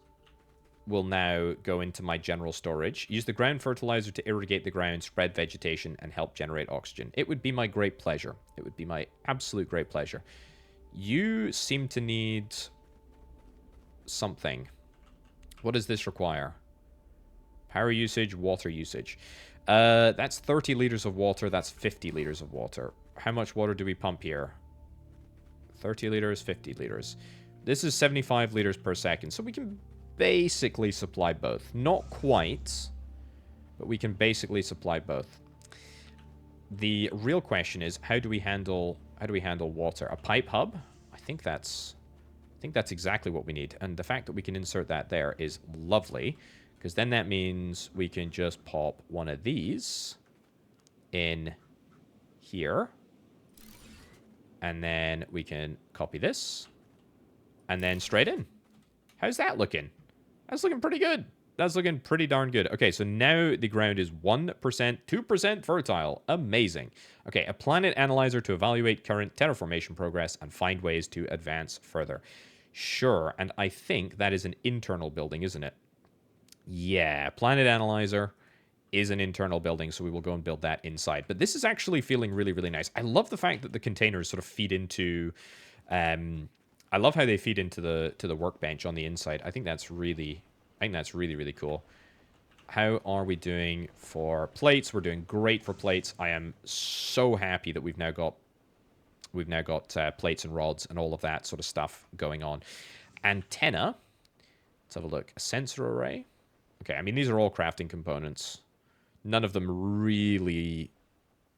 Speaker 1: will now go into my general storage. Use the ground fertilizer to irrigate the ground, spread vegetation, and help generate oxygen. It would be my great pleasure. It would be my absolute great pleasure. You seem to need something. What does this require? Power usage, water usage. That's 30 liters of water. That's 50 liters of water. How much water do we pump here? 30 liters, 50 liters. This is 75 liters per second. So we can basically supply both. Not quite, but we can basically supply both. The real question is, how do we handle water? A pipe hub? I think that's exactly what we need. And the fact that we can insert that there is lovely, because then that means we can just pop one of these in here. And then we can copy this. And then straight in. How's that looking? That's looking pretty good. That's looking pretty darn good. Okay, so now the ground is 1%, 2% fertile. Amazing. Okay, a planet analyzer to evaluate current terraformation progress and find ways to advance further. Sure, and I think that is an internal building, isn't it? Yeah, planet analyzer is an internal building, so we will go and build that inside. But this is actually feeling really, really nice. I love the fact that the containers sort of feed into... I love how they feed into the workbench on the inside. I think that's really really cool. How are we doing for plates? We're doing great for plates. I am so happy that we've now got plates and rods and all of that sort of stuff going on. Antenna. Let's have a look. A sensor array. Okay, I mean, these are all crafting components. None of them really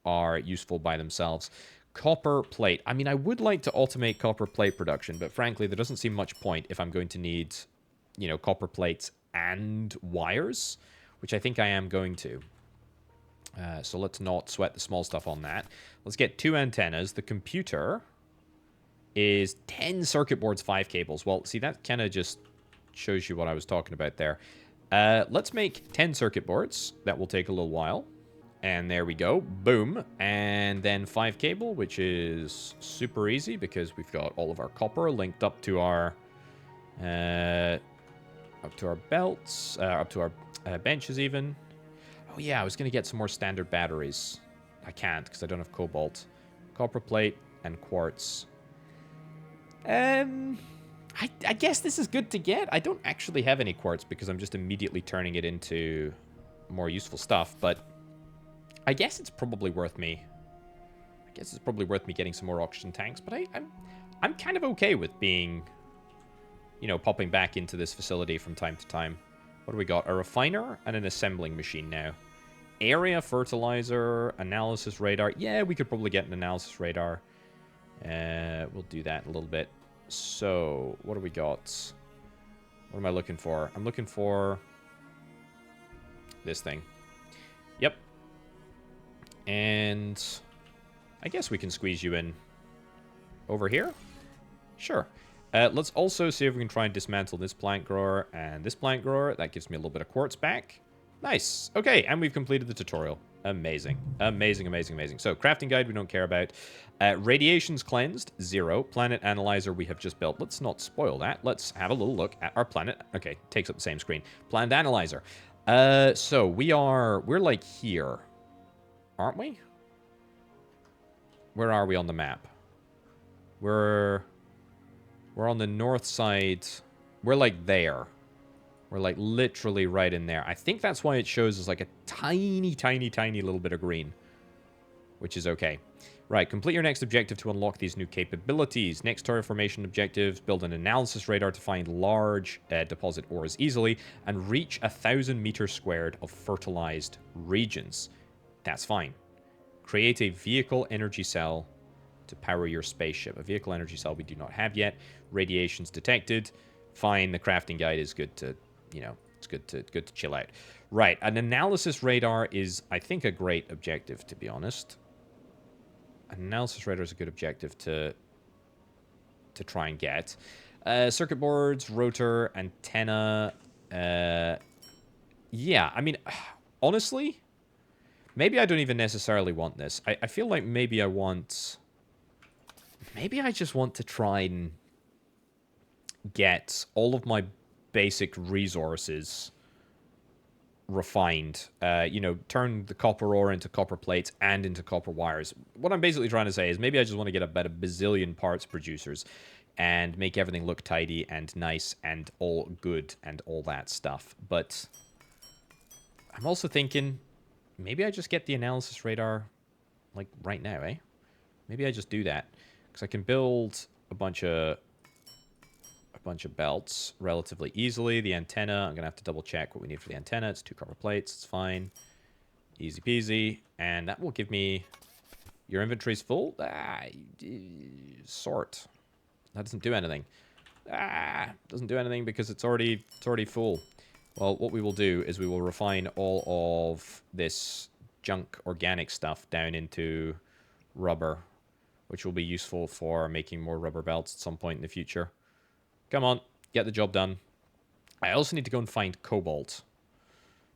Speaker 1: are useful by themselves. Copper plate. I mean, I would like to automate copper plate production, but frankly, there doesn't seem much point if I'm going to need, you know, copper plates and wires, which I think I am going to. So let's not sweat the small stuff on that. Let's get 2 antennas. The computer is 10 circuit boards, 5 cables. Well, see, that kind of just shows you what I was talking about there. Let's make 10 circuit boards. That will take a little while. And there we go. Boom. And then 5 cable, which is super easy because we've got all of our copper linked up to our belts, up to our benches even. Oh yeah, I was going to get some more standard batteries. I can't because I don't have cobalt. Copper plate and quartz. I guess this is good to get. I don't actually have any quartz because I'm just immediately turning it into more useful stuff, but I guess it's probably worth me. Getting some more oxygen tanks, but I'm kind of okay with being, you know, popping back into this facility from time to time. What do we got? A refiner and an assembling machine now. Area fertilizer, analysis radar. Yeah, we could probably get an analysis radar. We'll do that in a little bit. So, what do we got? What am I looking for? I'm looking for this thing. Yep. And I guess we can squeeze you in over here. Sure. Let's also see if we can try and dismantle this plant grower and this plant grower. That gives me a little bit of quartz back. Nice. Okay, and we've completed the tutorial. Amazing. Amazing, amazing, amazing. So, crafting guide we don't care about. Radiations cleansed, 0. Planet analyzer we have just built. Let's not spoil that. Let's have a little look at our planet. Okay, takes up the same screen. Planet analyzer. So, we're like here. Aren't we? Where are we on the map? We're on the north side. We're like there. We're like literally right in there. I think that's why it shows us like a tiny, tiny, tiny little bit of green. Which is okay. Right, complete your next objective to unlock these new capabilities. Next terraformation objectives, build an analysis radar to find large deposit ores easily, and reach 1,000 meters squared of fertilized regions. That's fine. Create a vehicle energy cell to power your spaceship. A vehicle energy cell we do not have yet. Radiations detected. Fine, the crafting guide is good to, you know, it's good to chill out. Right, an analysis radar is, I think, a great objective, to be honest. An analysis radar is a good objective to try and get. Circuit boards, rotor, antenna. Yeah, I mean, honestly, Maybe I don't even necessarily want this. I feel like maybe I want... Maybe I just want to try and get all of my basic resources refined. You know, turn the copper ore into copper plates and into copper wires. What I'm basically trying to say is maybe I just want to get about a bazillion parts producers and make everything look tidy and nice and all good and all that stuff. But I'm also thinking maybe I just get the analysis radar like right now, eh? Maybe I just do that because I can build a bunch of belts relatively easily. The antenna, I'm gonna have to double check what we need for the antenna. It's 2 copper plates. It's fine, easy peasy, and that will give me your inventory's full. Sort. That doesn't do anything. Doesn't do anything because it's already full. Well, what we will do is we will refine all of this junk organic stuff down into rubber, which will be useful for making more rubber belts at some point in the future. Come on, get the job done. I also need to go and find cobalt,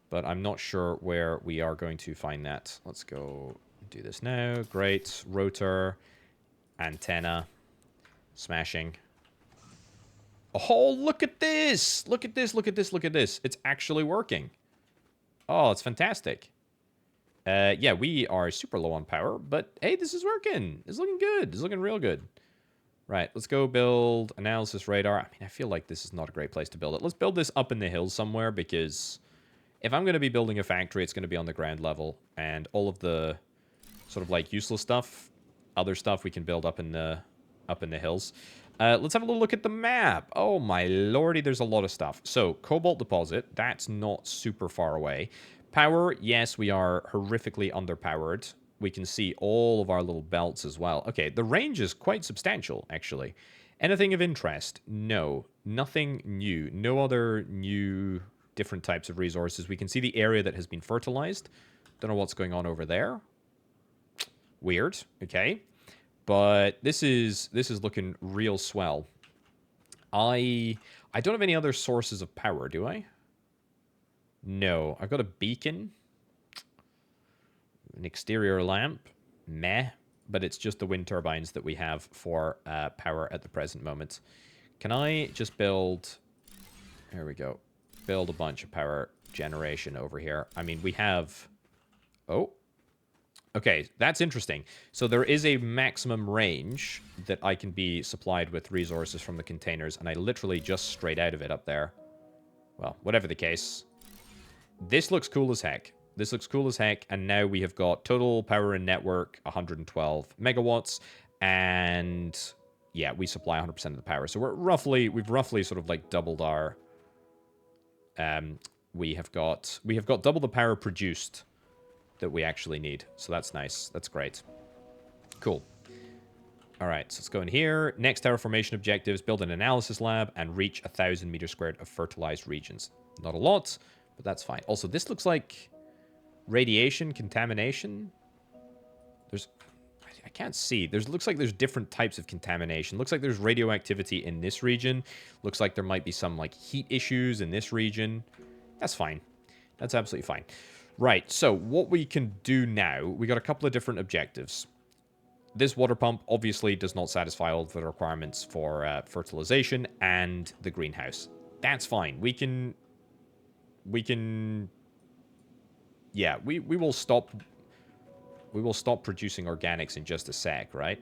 Speaker 1: but I'm not sure where we are going to find that. Let's go do this now. Great. Rotor, antenna, smashing. Oh, look at this! Look at this, look at this, look at this. It's actually working. Oh, it's fantastic. Yeah, we are super low on power, but hey, this is working. It's looking good. It's looking real good. Right, let's go build analysis radar. I mean, I feel like this is not a great place to build it. Let's build this up in the hills somewhere, because if I'm going to be building a factory, it's going to be on the ground level. And all of the sort of like useless stuff, other stuff we can build up in the hills. Let's have a little look at the map. Oh my lordy, there's a lot of stuff. So, cobalt deposit, that's not super far away. Power, yes, we are horrifically underpowered. We can see all of our little belts as well. Okay, the range is quite substantial, actually. Anything of interest? No. Nothing new. No other new different types of resources. We can see the area that has been fertilized. Don't know what's going on over there. Weird. Okay. But this is looking real swell. I don't have any other sources of power, do I? No. I've got a beacon. An exterior lamp. Meh. But it's just the wind turbines that we have for power at the present moment. Can I just build... There we go. Build a bunch of power generation over here. I mean, we have... Oh. Okay, that's interesting. So there is a maximum range that I can be supplied with resources from the containers, and I literally just strayed out of it up there. Well, whatever the case. This looks cool as heck. This looks cool as heck, and now we have got total power in network 112 megawatts, and yeah, we supply 100% of the power. So we've roughly sort of like doubled our... we have got double the power produced that we actually need. So that's nice. That's great. Cool. All right, so let's go in here. Next terraformation objectives, build an analysis lab and reach 1,000 meters squared of fertilized regions. Not a lot, but that's fine. Also, this looks like radiation, contamination. I can't see. Looks like there's different types of contamination. Looks like there's radioactivity in this region. Looks like there might be some like heat issues in this region. That's fine. That's absolutely fine. Right, so what we can do now, we got a couple of different objectives. This water pump obviously does not satisfy all of the requirements for fertilization and the greenhouse. That's fine. We will stop producing organics in just a sec, right?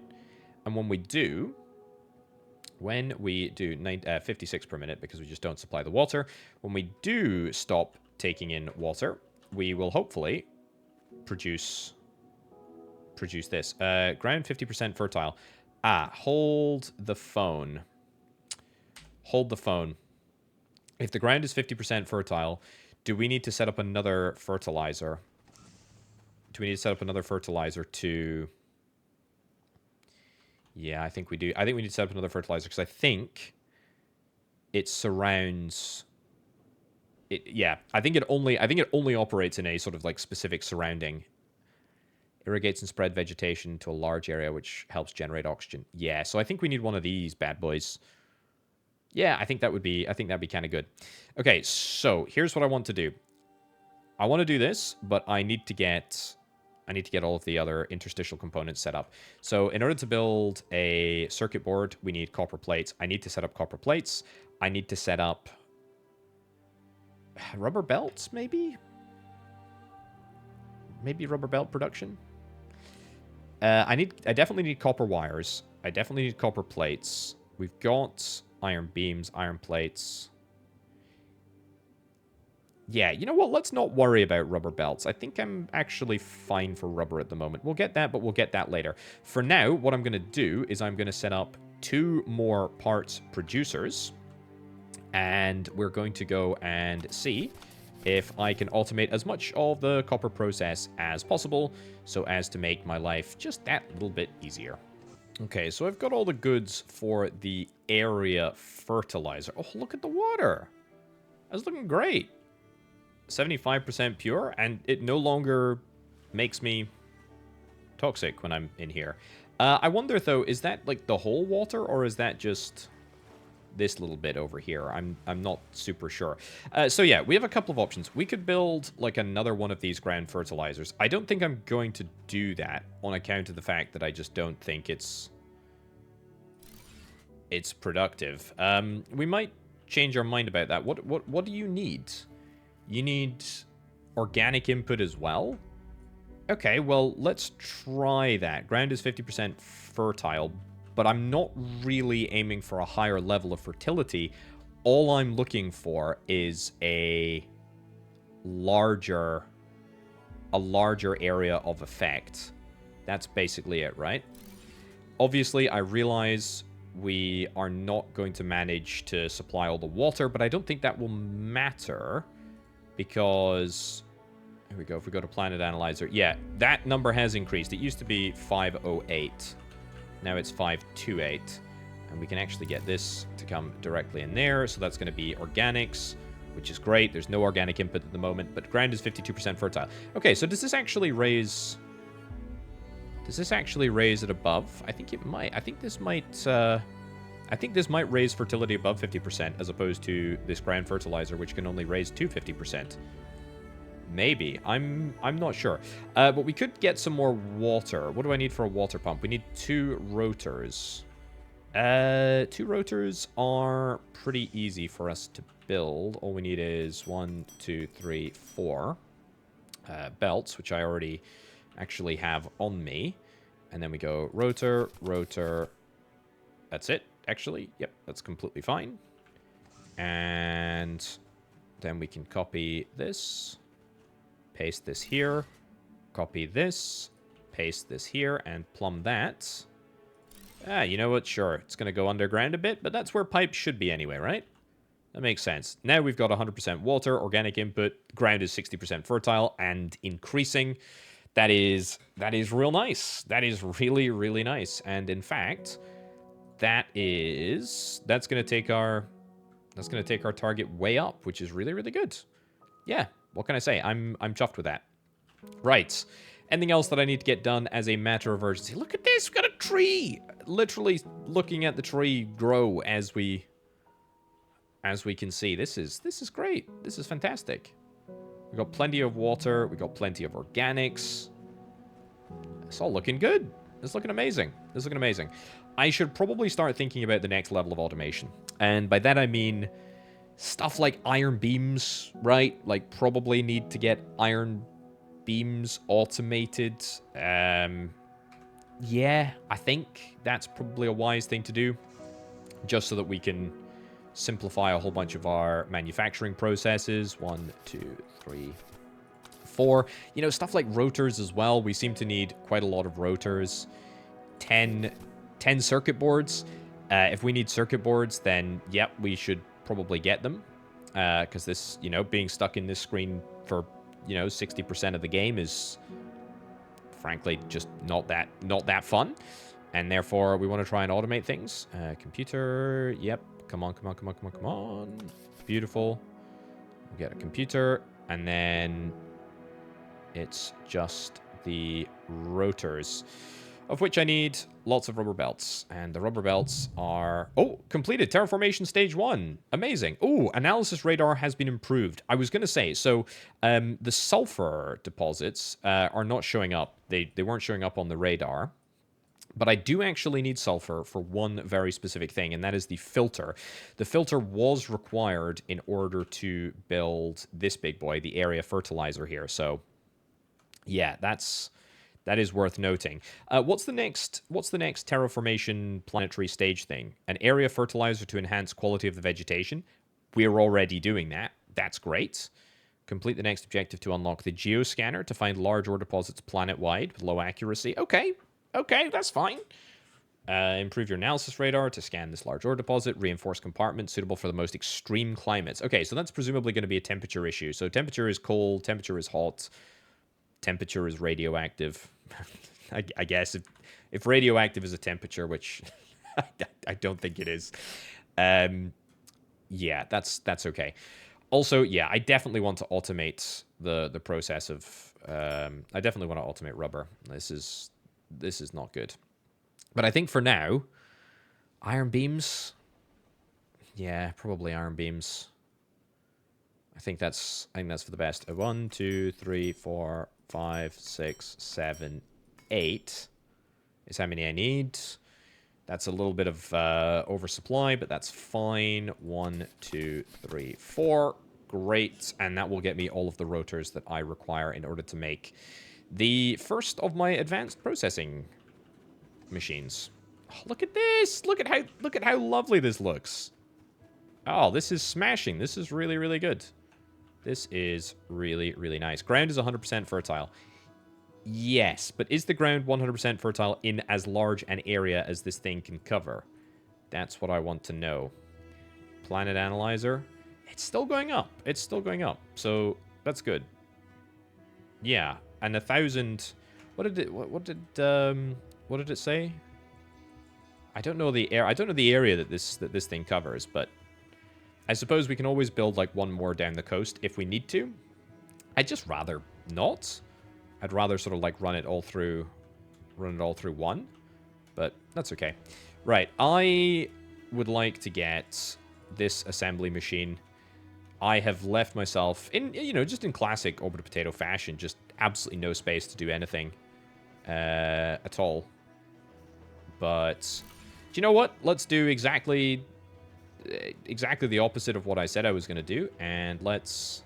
Speaker 1: And when we do 56 per minute because we just don't supply the water, when we do stop taking in water, we will hopefully produce this. Ground 50% fertile. Hold the phone. Hold the phone. If the ground is 50% fertile, do we need to set up another fertilizer? Do we need to set up another fertilizer to... Yeah, I think we do. I think we need to set up another fertilizer because I think it surrounds... Yeah, I think it only operates in a sort of like specific surrounding. Irrigates and spread vegetation to a large area, which helps generate oxygen. Yeah, so I think we need one of these bad boys. Yeah, I think that'd be kind of good. Okay, so here's what I want to do. I want to do this, but I need to get I need to get all of the other interstitial components set up. So in order to build a circuit board, we need copper plates. I need to set up copper plates. I need to set up rubber belts, maybe? Maybe rubber belt production? I definitely need copper wires. I definitely need copper plates. We've got iron beams, iron plates. Yeah, you know what? Let's not worry about rubber belts. I think I'm actually fine for rubber at the moment. We'll get that, but we'll get that later. For now, what I'm going to do is I'm going to set up 2 more parts producers. And we're going to go and see if I can automate as much of the copper process as possible so as to make my life just that little bit easier. Okay, so I've got all the goods for the area fertilizer. Oh, look at the water. That's looking great. 75% pure, and it no longer makes me toxic when I'm in here. I wonder, though, is that, like, the whole water, or is that just this little bit over here? I'm not super sure. So, yeah, we have a couple of options. We could build, like, another one of these ground fertilizers. I don't think I'm going to do that on account of the fact that I just don't think it's productive. We might change our mind about that. What do you need? You need organic input as well? Okay, well, let's try that. Ground is 50% fertile, but I'm not really aiming for a higher level of fertility. All I'm looking for is a larger area of effect. That's basically it, right? Obviously, I realize we are not going to manage to supply all the water, but I don't think that will matter. Because, here we go, if we go to Planet Analyzer, yeah, that number has increased. It used to be 508. Now it's 528. And we can actually get this to come directly in there. So that's going to be organics, which is great. There's no organic input at the moment, but ground is 52% fertile. Okay, so does this actually raise... Does this actually raise it above? I think it might. I think this might raise fertility above 50% as opposed to this ground fertilizer, which can only raise to 50%. Maybe. I'm not sure. But we could get some more water. What do I need for a water pump? We need 2 rotors. 2 rotors are pretty easy for us to build. All we need is 1, 2, 3, 4 belts, which I already actually have on me. And then we go rotor, rotor. That's it. Actually, yep, that's completely fine. And then we can copy this, paste this here, copy this, paste this here, and plumb that. You know what? Sure, it's going to go underground a bit, but that's where pipes should be anyway, right? That makes sense. Now we've got 100% water, organic input, ground is 60% fertile, and increasing. That is real nice. That is really, really nice. And in fact... That's gonna take our target way up, which is really, really good. Yeah, what can I say? I'm chuffed with that. Right. Anything else that I need to get done as a matter of urgency? Look at this, we've got a tree! Literally looking at the tree grow as we can see. This is great. This is fantastic. We've got plenty of water, we've got plenty of organics. It's all looking good. It's looking amazing. It's looking amazing. I should probably start thinking about the next level of automation. And by that I mean stuff like iron beams, right? Like probably need to get iron beams automated. Yeah, I think that's probably a wise thing to do. Just so that we can simplify a whole bunch of our manufacturing processes. 1, 2, 3, 4. You know, stuff like rotors as well. We seem to need quite a lot of rotors. 10 circuit boards. If we need circuit boards, then, yep, we should probably get them. Because this, you know, being stuck in this screen for, you know, 60% of the game is, frankly, just not that fun. And therefore, we want to try and automate things. Computer, yep. Come on. Beautiful. We'll get a computer. And then it's just the rotors. of which I need lots of rubber belts. And the rubber belts are... Oh, completed. Terraformation stage 1. Amazing. Oh, analysis radar has been improved. I was going to say, so the sulfur deposits are not showing up. They weren't showing up on the radar. But I do actually need sulfur for one very specific thing, and that is the filter. The filter was required in order to build this big boy, the area fertilizer here. So, yeah, that is worth noting. What's the next terraformation planetary stage thing? An area fertilizer to enhance quality of the vegetation. We're already doing that. That's great. Complete the next objective to unlock the geoscanner to find large ore deposits planet-wide with low accuracy. Okay. Okay, that's fine. Improve your analysis radar to scan this large ore deposit. Reinforce compartments suitable for the most extreme climates. Okay, so that's presumably going to be a temperature issue. So temperature is cold, temperature is hot, temperature is radioactive. I guess if radioactive is a temperature, which I don't think it is. Yeah, that's okay. Also, yeah, I definitely want to automate the process of... I definitely want to automate rubber. This is not good. But I think for now, iron beams. Yeah, probably iron beams. I think that's for the best. 1, 2, 3, 4, 5, 6, 7, 8 is how many I need. That's a little bit of oversupply, but that's fine. 1, 2, 3, 4. Great. And that will get me all of the rotors that I require in order to make the first of my advanced processing machines. Oh, look at this! Look at how lovely this looks. Oh, this is smashing. This is really, really good. This is really, really nice. Ground is 100% fertile. Yes, but is the ground 100% fertile in as large an area as this thing can cover? That's what I want to know. Planet analyzer. It's still going up. It's still going up. So that's good. Yeah, and 1,000. What did it say? I don't know the area that this thing covers, but I suppose we can always build like one more down the coast if we need to. I'd just rather not. I'd rather sort of like run it all through one, but that's okay. Right, I would like to get this assembly machine. I have left myself in, just in classic Orbital Potato fashion, just absolutely no space to do anything at all. But do you know what? Let's do exactly the opposite of what I said I was going to do, and that's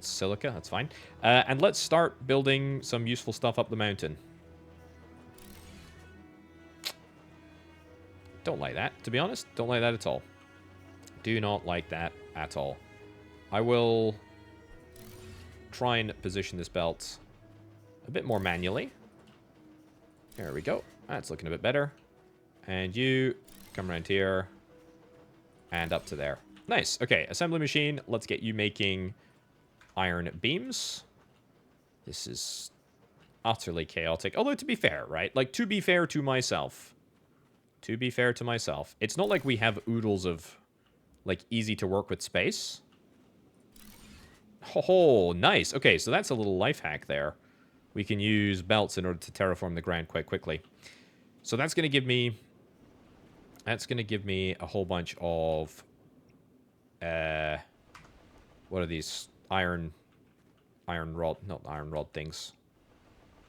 Speaker 1: silica, that's fine. And let's start building some useful stuff up the mountain. Don't like that, to be honest. Don't like that at all. Do not like that at all. I will try and position this belt a bit more manually. There we go. That's looking a bit better. And you come around here and up to there. Nice. Okay, assembly machine. Let's get you making iron beams. This is utterly chaotic. Although, to be fair, right? Like, to be fair to myself. To be fair to myself. It's not like we have oodles of, like, easy to work with space. Oh, nice. Okay, so that's a little life hack there. We can use belts in order to terraform the ground quite quickly. So that's going to give me... That's going to give me a whole bunch of... what are these? Iron rod... Not iron rod things.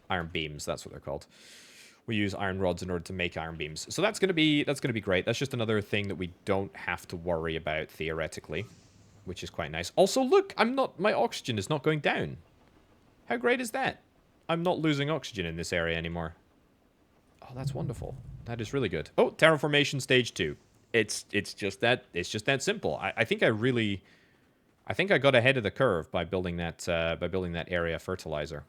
Speaker 1: Iron beams, that's what they're called. We use iron rods in order to make iron beams. So that's going to be great. That's just another thing that we don't have to worry about theoretically, which is quite nice. Also, look, my oxygen is not going down. How great is that? I'm not losing oxygen in this area anymore. Oh, that's wonderful. That is really good. Oh, terraformation stage 2. It's just that simple. I think I got ahead of the curve by building that area fertilizer.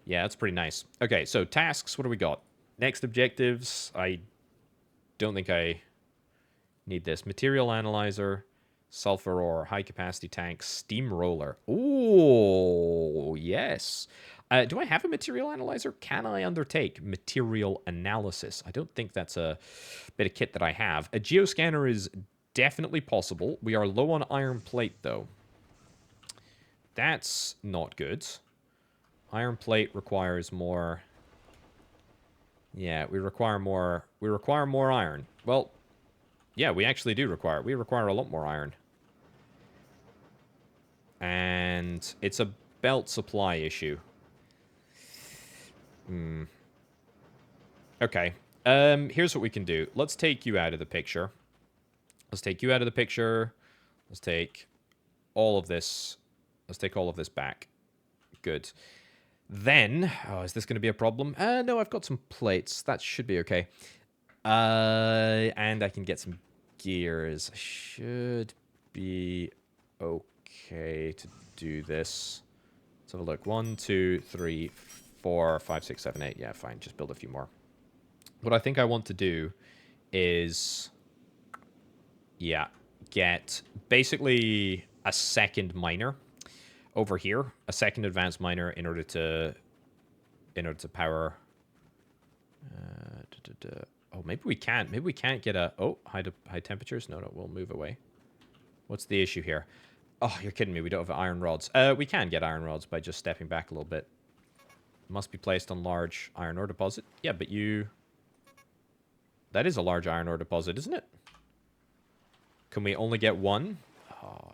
Speaker 1: Yeah, that's pretty nice. Okay, so tasks, what do we got? Next objectives, I don't think I need this. Material analyzer, sulfur ore, high capacity tank, steamroller. Ooh, yes. Do I have a material analyzer? Can I undertake material analysis? I don't think that's a bit of kit that I have. A geoscanner is definitely possible. We are low on iron plate, though. That's not good. Iron plate requires more Yeah, we require more. We require more iron. Well, yeah, we actually do require. We require a lot more iron. And it's a belt supply issue. Hmm. Okay. Here's what we can do. Let's take you out of the picture. Let's take you out of the picture. Let's take all of this. Let's take all of this back. Good. Then, oh, is this going to be a problem? No, I've got some plates. That should be okay. And I can get some gears. Should be okay to do this. Let's have a look. 1, 2, 3, 4, 5, 6, 7, 8. Yeah, fine. Just build a few more. What I think I want to do is, yeah, get basically a second miner over here, a second advanced miner in order to power. Oh, maybe we can't. Maybe we can't get a. Oh, high temperatures. No, we'll move away. What's the issue here? Oh, you're kidding me. We don't have iron rods. We can get iron rods by just stepping back a little bit. Must be placed on large iron ore deposit. Yeah, but you. That is a large iron ore deposit, isn't it? Can we only get one? Oh,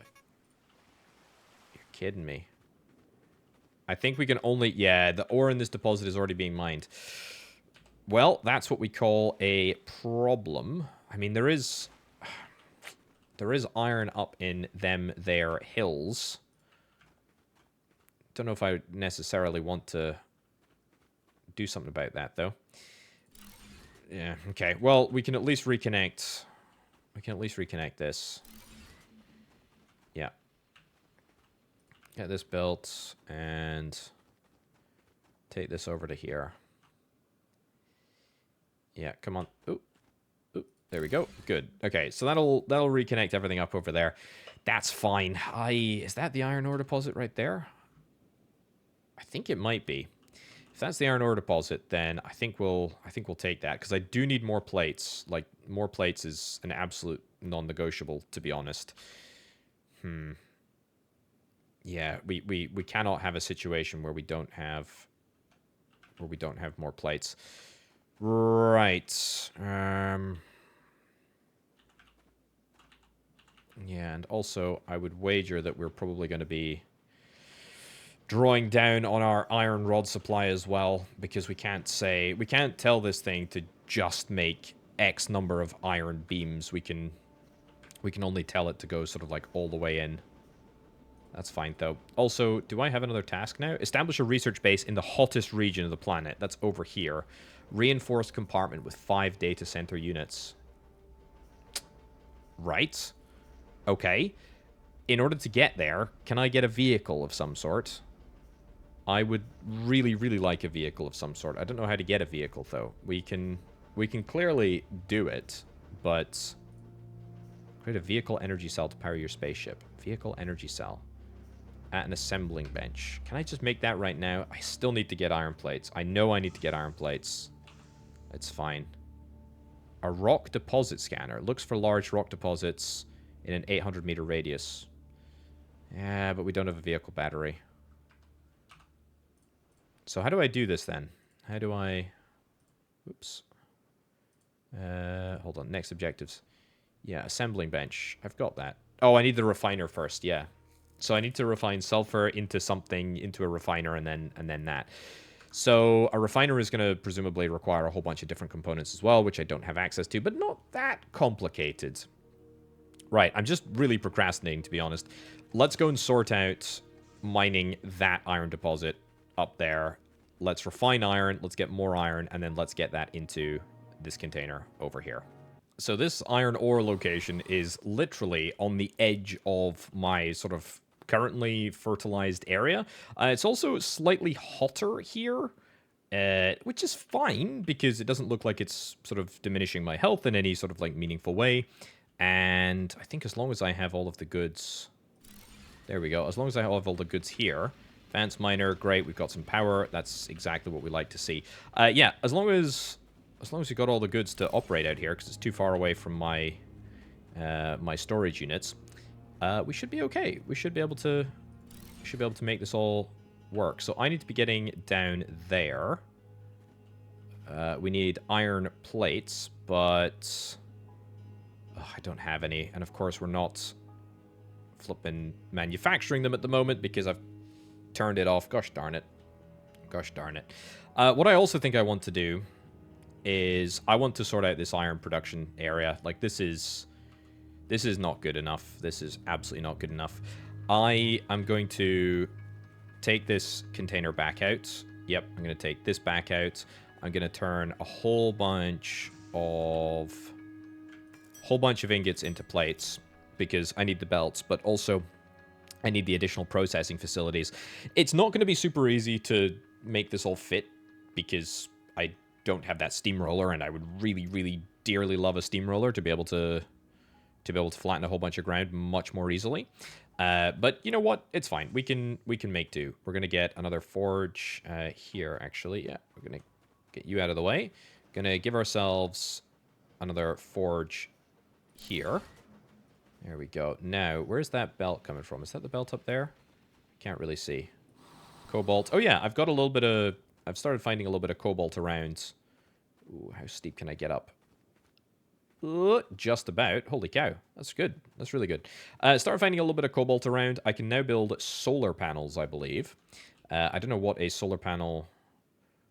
Speaker 1: you're kidding me. I think we can only... Yeah, the ore in this deposit is already being mined. Well, that's what we call a problem. I mean, there is iron up in them there hills. Don't know if I necessarily want to do something about that, though. Yeah, okay. Well, we can at least reconnect. We can at least reconnect this. Yeah. Get this built and take this over to here. Yeah, come on. Oop. Oop. There we go. Good. Okay, so that'll reconnect everything up over there. That's fine. Is that the iron ore deposit right there? I think it might be. If that's the iron ore deposit, then I think we'll take that, because I do need more plates. Like, more plates is an absolute non-negotiable, to be honest. Yeah, we cannot have a situation where we don't have more plates. Right. Yeah, and also I would wager that we're probably going to be drawing down on our iron rod supply as well, because we can't tell this thing to just make X number of iron beams. We can only tell it to go sort of like all the way in. That's fine, though. Also, do I have another task now? Establish a research base in the hottest region of the planet. That's over here. Reinforced compartment with 5 data center units. Right. Okay. In order to get there, can I get a vehicle of some sort? I would really, really like a vehicle of some sort. I don't know how to get a vehicle, though. We can clearly do it, but... Create a vehicle energy cell to power your spaceship. Vehicle energy cell. At an assembling bench. Can I just make that right now? I still need to get iron plates. I know I need to get iron plates. It's fine. A rock deposit scanner. Looks for large rock deposits in an 800-meter radius. Yeah, but we don't have a vehicle battery. So how do I do this then? How do I... Oops. Hold on. Next objectives. Yeah, assembling bench. I've got that. Oh, I need the refiner first. Yeah. So I need to refine sulfur into something, into a refiner, and then that. So a refiner is going to presumably require a whole bunch of different components as well, which I don't have access to, but not that complicated. Right, I'm just really procrastinating, to be honest. Let's go and sort out mining that iron deposit up there. Let's refine iron, let's get more iron, and then let's get that into this container over here. So this iron ore location is literally on the edge of my sort of currently fertilized area. It's also slightly hotter here, which is fine because it doesn't look like it's sort of diminishing my health in any sort of like meaningful way. And I think as long as I have all of the goods... There we go. As long as I have all the goods here... Advanced miner, great. We've got some power. That's exactly what we like to see. Yeah, as long as we've got all the goods to operate out here, because it's too far away from my my storage units, we should be okay. We should be able to make this all work. So I need to be getting down there. We need iron plates, but I don't have any. And of course, we're not flipping manufacturing them at the moment because I've turned it off. Gosh darn it. Gosh darn it. What I also think I want to do is I want to sort out this iron production area. Like, this is not good enough. This is absolutely not good enough. I am going to take this container back out. Yep, I'm going to take this back out. I'm going to turn a whole bunch of ingots into plates because I need the belts, but also I need the additional processing facilities. It's not going to be super easy to make this all fit because I don't have that steamroller, and I would really, really dearly love a steamroller to be able to flatten a whole bunch of ground much more easily. But you know what? It's fine. We can make do. We're gonna get another forge here. Actually, yeah, we're gonna get you out of the way. Gonna give ourselves another forge here. There we go. Now, where's that belt coming from? Is that the belt up there? Can't really see. Cobalt. Oh yeah, I've got a little bit of. I've started finding a little bit of cobalt around. Ooh, how steep can I get up? Just about. Holy cow. That's good. That's really good. Start finding a little bit of cobalt around. I can now build solar panels, I believe. I don't know what a solar panel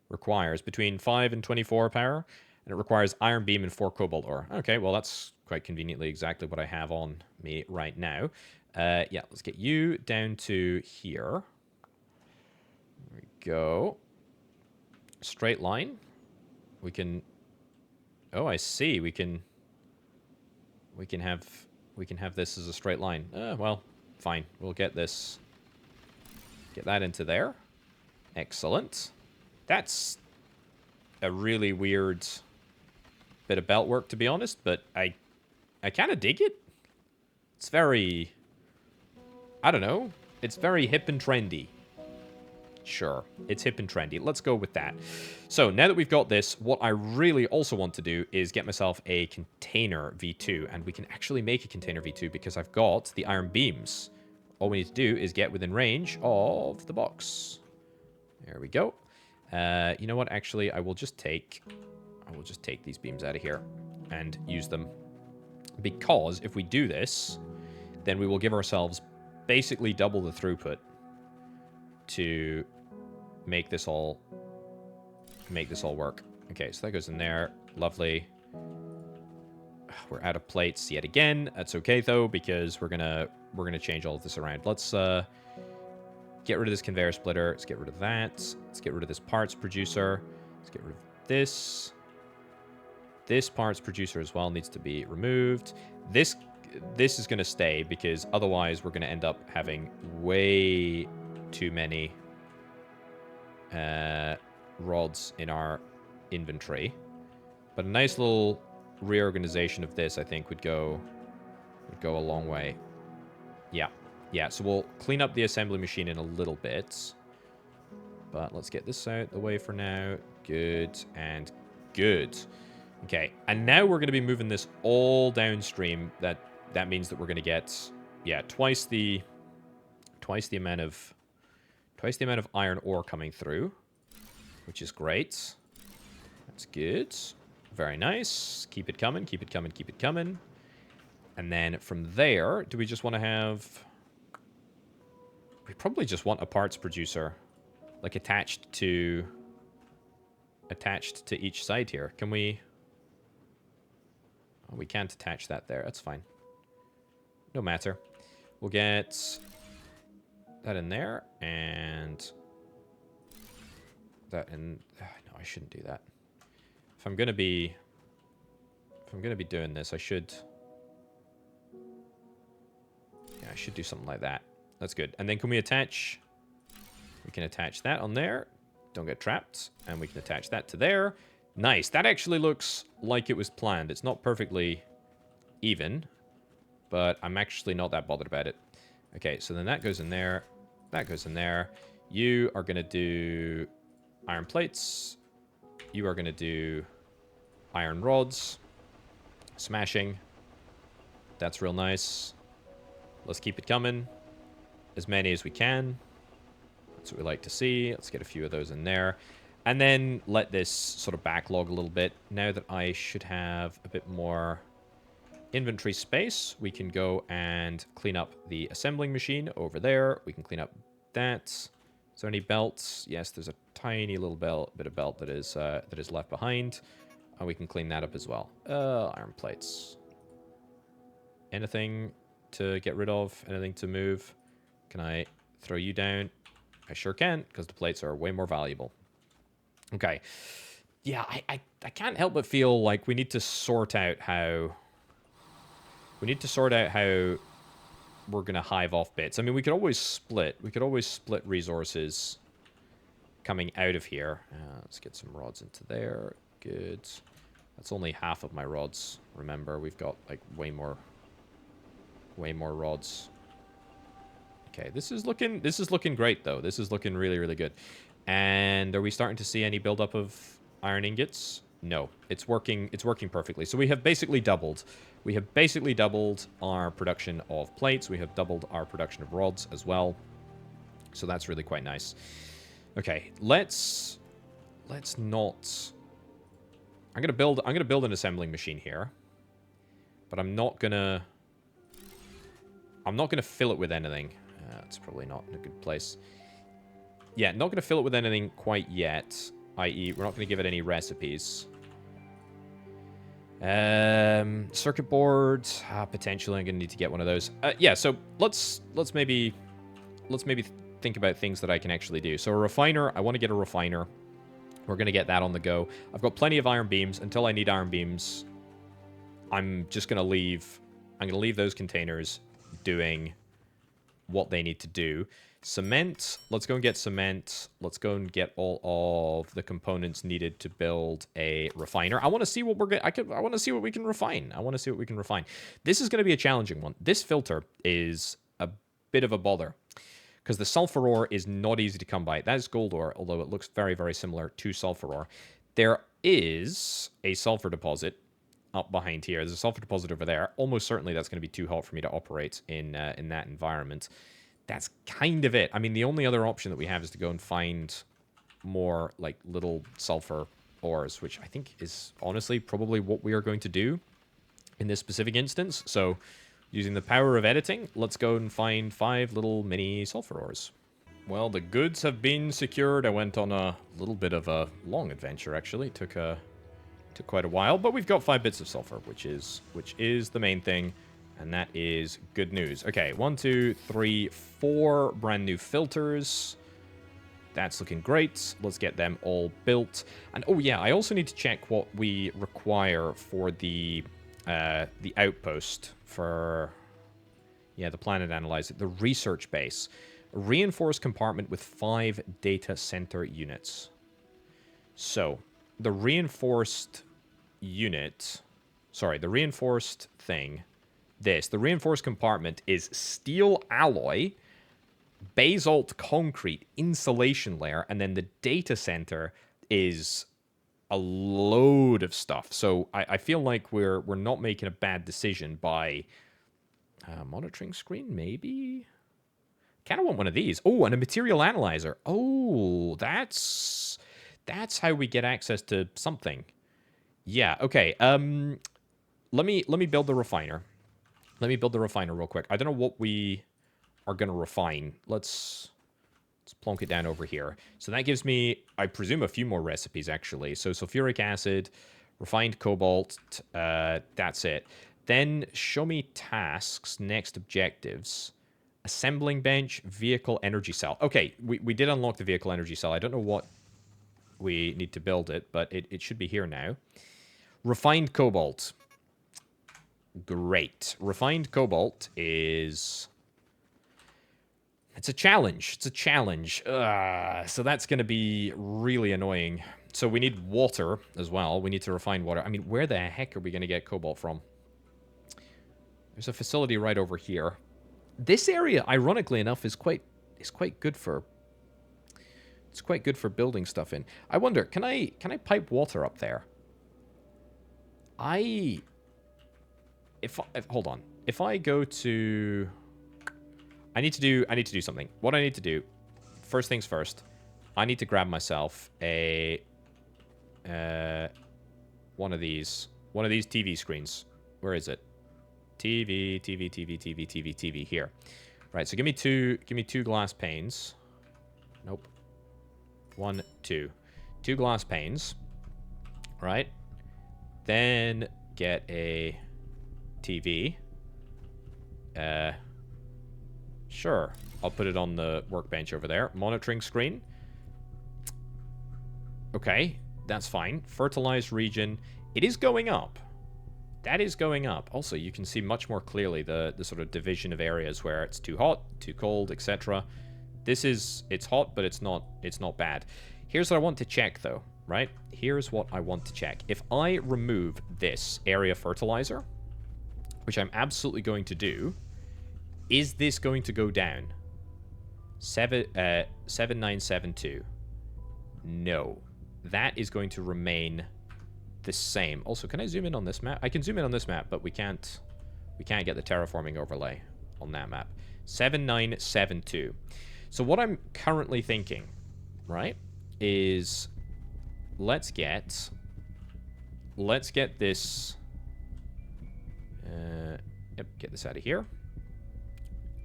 Speaker 1: requires. Between 5 and 24 power. And it requires iron beam and 4 cobalt ore. Okay, well, that's quite conveniently exactly what I have on me right now. Yeah, let's get you down to here. There we go. Straight line. We can... Oh, I see. We can have this as a straight line. Well, fine. We'll get this. Get that into there. Excellent. That's a really weird bit of belt work, to be honest, but I kind of dig it. It's very... I don't know. It's very hip and trendy. Sure, it's hip and trendy. Let's go with that. So, now that we've got this, what I really also want to do is get myself a container V2. And we can actually make a container V2 because I've got the iron beams. All we need to do is get within range of the box. There we go. You know what? Actually, I will just take these beams out of here and use them. Because if we do this, then we will give ourselves basically double the throughput to make this all work. Okay, so that goes in there. Lovely. We're out of plates yet again. That's okay though, because we're gonna change all of this around. Let's get rid of this conveyor splitter. Let's get rid of that. Let's get rid of this parts producer. Let's get rid of this. This parts producer as well needs to be removed. This is gonna stay because otherwise we're gonna end up having way too many rods in our inventory. But a nice little reorganization of this, I think, would go a long way. Yeah. Yeah, so we'll clean up the assembly machine in a little bit. But let's get this out the way for now. Good and good. Okay, and now we're going to be moving this all downstream. That means that we're going to get, yeah, twice the amount of iron ore coming through, which is great. That's good. Very nice. Keep it coming, keep it coming, keep it coming. And then from there, do we just want to have... We probably just want a parts producer, like attached to each side here. Can we... Oh, we can't attach that there. That's fine. No matter. We'll get that in there, and that in... No, I shouldn't do that. If I'm gonna be doing this, I should... Yeah, I should do something like that. That's good. And then can we attach... We can attach that on there. Don't get trapped. And we can attach that to there. Nice. That actually looks like it was planned. It's not perfectly even, but I'm actually not that bothered about it. Okay, so then that goes in there. That goes in there. You are going to do iron plates. You are going to do iron rods. Smashing. That's real nice. Let's keep it coming. As many as we can. That's what we like to see. Let's get a few of those in there. And then let this sort of backlog a little bit. Now that I should have a bit more inventory space, we can go and clean up the assembling machine over there. We can clean up that. Is there any belts? Yes, there's a tiny little bit of belt that is left behind. And we can clean that up as well. Iron plates. Anything to get rid of? Anything to move? Can I throw you down? I sure can, because the plates are way more valuable. Okay. Yeah, I can't help but feel like we need to sort out how... We need to sort out how we're going to hive off bits. I mean, we could always split. We could always split resources coming out of here. Let's get some rods into there. Good. That's only half of my rods. Remember, we've got, like, way more rods. Okay, this is looking great, though. This is looking really, really good. And are we starting to see any buildup of iron ingots? No, it's working perfectly. So we have basically doubled. We have basically doubled our production of plates. We have doubled our production of rods as well. So that's really quite nice. Okay, let's not... I'm gonna build an assembling machine here. But I'm not gonna fill it with anything. That's probably not in a good place. Yeah, not going to fill it with anything quite yet. I.e., we're not going to give it any recipes. Circuit board. Potentially, I'm going to need to get one of those. Yeah, so let's maybe think about things that I can actually do. So a refiner. I want to get a refiner. We're going to get that on the go. I've got plenty of iron beams. Until I need iron beams, I'm just going to leave... I'm going to leave those containers doing what they need to do. Cement. Let's go and get cement. Let's go and get all of the components needed to build a refiner. I want to see what we're going I want to see what we can refine. I want to see what we can refine. This is going to be a challenging one. This filter is a bit of a bother because the sulfur ore is not easy to come by. That is gold ore, although it looks very, very similar to sulfur ore. There is a sulfur deposit up behind here. There's a sulfur deposit over there. Almost certainly that's going to be too hot for me to operate in that environment. That's kind of it. I mean, the only other option that we have is to go and find more, like, little sulfur ores, which I think is honestly probably what we are going to do in this specific instance. So, using the power of editing, let's go and find 5 little mini sulfur ores. Well, the goods have been secured. I went on a little bit of a long adventure, actually. It took quite a while, but we've got 5 bits of sulfur, which is the main thing. And that is good news. Okay, 1, 2, 3, 4 brand new filters. That's looking great. Let's get them all built. And oh yeah, I also need to check what we require for the outpost for the planet analyzer, the research base. A reinforced compartment with 5 data center units. So the reinforced unit, sorry, the reinforced thing. The reinforced compartment is steel alloy, basalt concrete insulation layer, and then the data center is a load of stuff. So I feel like we're not making a bad decision by monitoring screen, maybe? Kind of want one of these. Oh, and a material analyzer. Oh, that's how we get access to something. Yeah, okay. Let me build the refiner. Let me build the refiner real quick. I don't know what we are going to refine. Let's plonk it down over here. So that gives me, I presume, a few more recipes, actually. So sulfuric acid, refined cobalt, that's it. Then show me tasks, next objectives. Assembling bench, vehicle energy cell. Okay, we did unlock the vehicle energy cell. I don't know what we need to build it, but it should be here now. Refined cobalt. Great. Refined cobalt is... It's a challenge. It's a challenge. So that's going to be really annoying. So we need water as well. We need to refine water. I mean, where the heck are we going to get cobalt from? There's a facility right over here. This area, ironically enough, is quite good for... It's quite good for building stuff in. I wonder, can I pipe water up there? Hold on. If I go to... I need to do something. What I need to do, first things first, I need to grab myself a... one of these. One of these TV screens. Where is it? TV, TV, TV, TV, TV, TV. Here. Right, so give me two glass panes. Nope. 1, 2. 2 glass panes. Right. Then get a TV. Sure. I'll put it on the workbench over there. Monitoring screen. Okay, that's fine. Fertilized region. It is going up. That is going up. Also, you can see much more clearly the sort of division of areas where it's too hot, too cold, etc. This is... It's hot, but it's not bad. Here's what I want to check, though, right? Here's what I want to check. If I remove this area fertilizer, which I'm absolutely going to do, is this going to go down? 7972. No. That is going to remain the same. Also, can I zoom in on this map? I can zoom in on this map, but we can't get the terraforming overlay on that map. 7972. So what I'm currently thinking, right, is let's get this yep, get this out of here.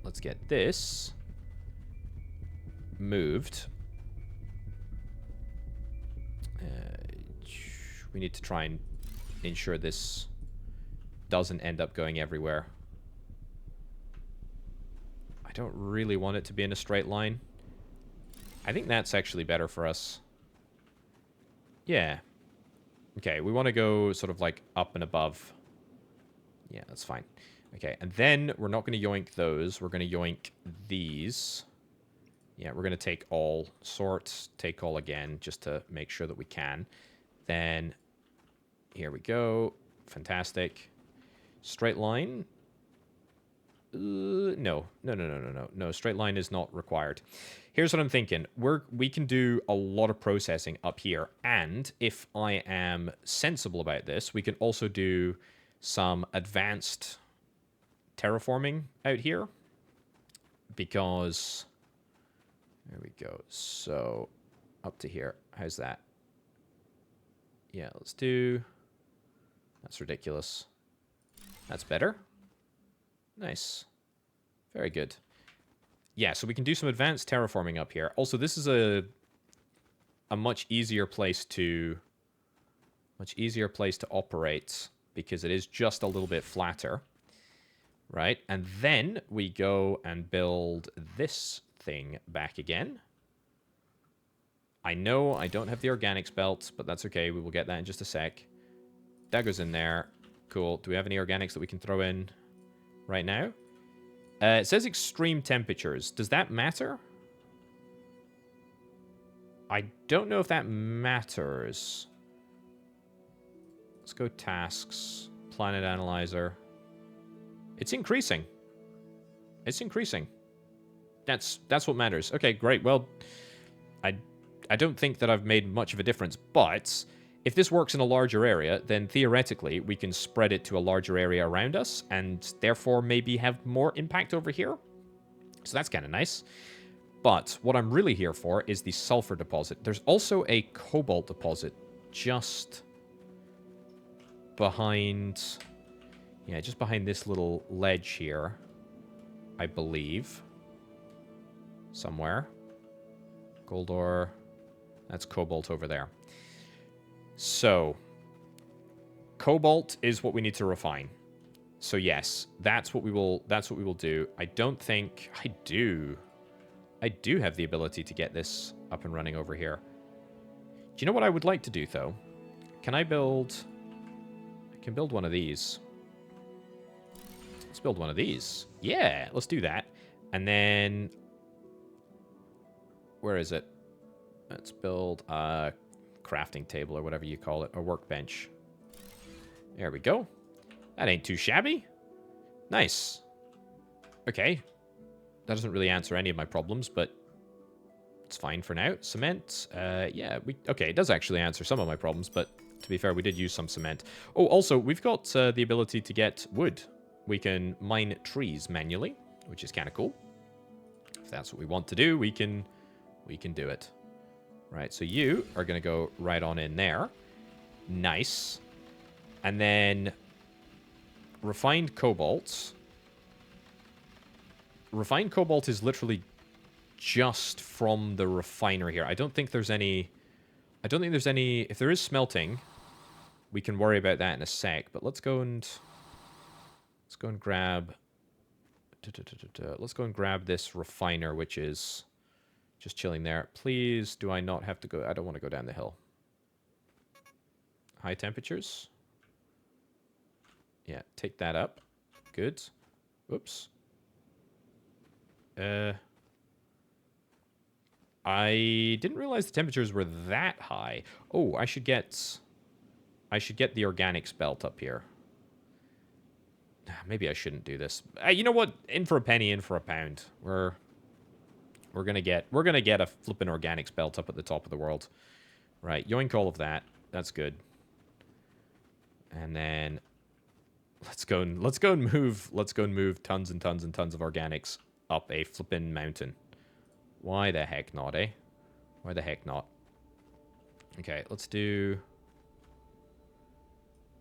Speaker 1: Let's get this moved. We need to try and ensure this doesn't end up going everywhere. I don't really want it to be in a straight line. I think that's actually better for us. Yeah. Okay, we want to go sort of like up and above. Yeah, that's fine. Okay, and then we're not going to yoink those. We're going to yoink these. Yeah, we're going to take all, sort, take all again, just to make sure that we can. Then, here we go. Fantastic. Straight line. No. No, straight line is not required. Here's what I'm thinking. We can do a lot of processing up here. And if I am sensible about this, we can also do some advanced terraforming out here. Because... There we go. So, up to here. How's that? Yeah, let's do... That's ridiculous. That's better. Nice. Very good. Yeah, so we can do some advanced terraforming up here. Also, this is a much easier place to... operate, because it is just a little bit flatter. Right? And then we go and build this thing back again. I know I don't have the organics belt, but that's okay. We will get that in just a sec. That goes in there. Cool. Do we have any organics that we can throw in right now? It says extreme temperatures. Does that matter? I don't know if that matters. Let's go tasks. Planet analyzer. It's increasing. It's increasing. That's what matters. Okay, great. Well, I don't think that I've made much of a difference, but if this works in a larger area, then theoretically we can spread it to a larger area around us and therefore maybe have more impact over here. So that's kind of nice. But what I'm really here for is the sulfur deposit. There's also a cobalt deposit just behind... Yeah, just behind this little ledge here, I believe. Somewhere. Gold ore. That's cobalt over there. So, cobalt is what we need to refine. So yes, that's what we will do. I don't think I do have the ability to get this up and running over here. Do you know what I would like to do though? Can I build... I can build one of these. Let's build one of these. Yeah, let's do that. And then... Where is it? Let's build a crafting table or whatever you call it. A workbench. There we go. That ain't too shabby. Nice. Okay. That doesn't really answer any of my problems, but it's fine for now. Cement. Yeah, okay, it does actually answer some of my problems, but to be fair, we did use some cement. Oh, also, we've got the ability to get wood. We can mine trees manually, which is kind of cool. If that's what we want to do, we can do it. Right, so you are going to go right on in there. Nice. And then refined cobalt. Refined cobalt is literally just from the refiner here. I don't think there's any... I don't think there's any... If there is smelting, we can worry about that in a sec. But let's go and... Let's go and grab... Let's go and grab this refiner, which is just chilling there. Please, do I not have to go... I don't want to go down the hill. High temperatures. Yeah, take that up. Good. Whoops. I didn't realize the temperatures were that high. Oh, I should get the organics belt up here. Maybe I shouldn't do this. You know what? In for a penny, in for a pound. We're gonna get a flippin' organics belt up at the top of the world. Right, yoink all of that. That's good. And then let's go and move tons and tons and tons of organics up a flippin' mountain. Why the heck not, eh? Why the heck not? Okay, let's do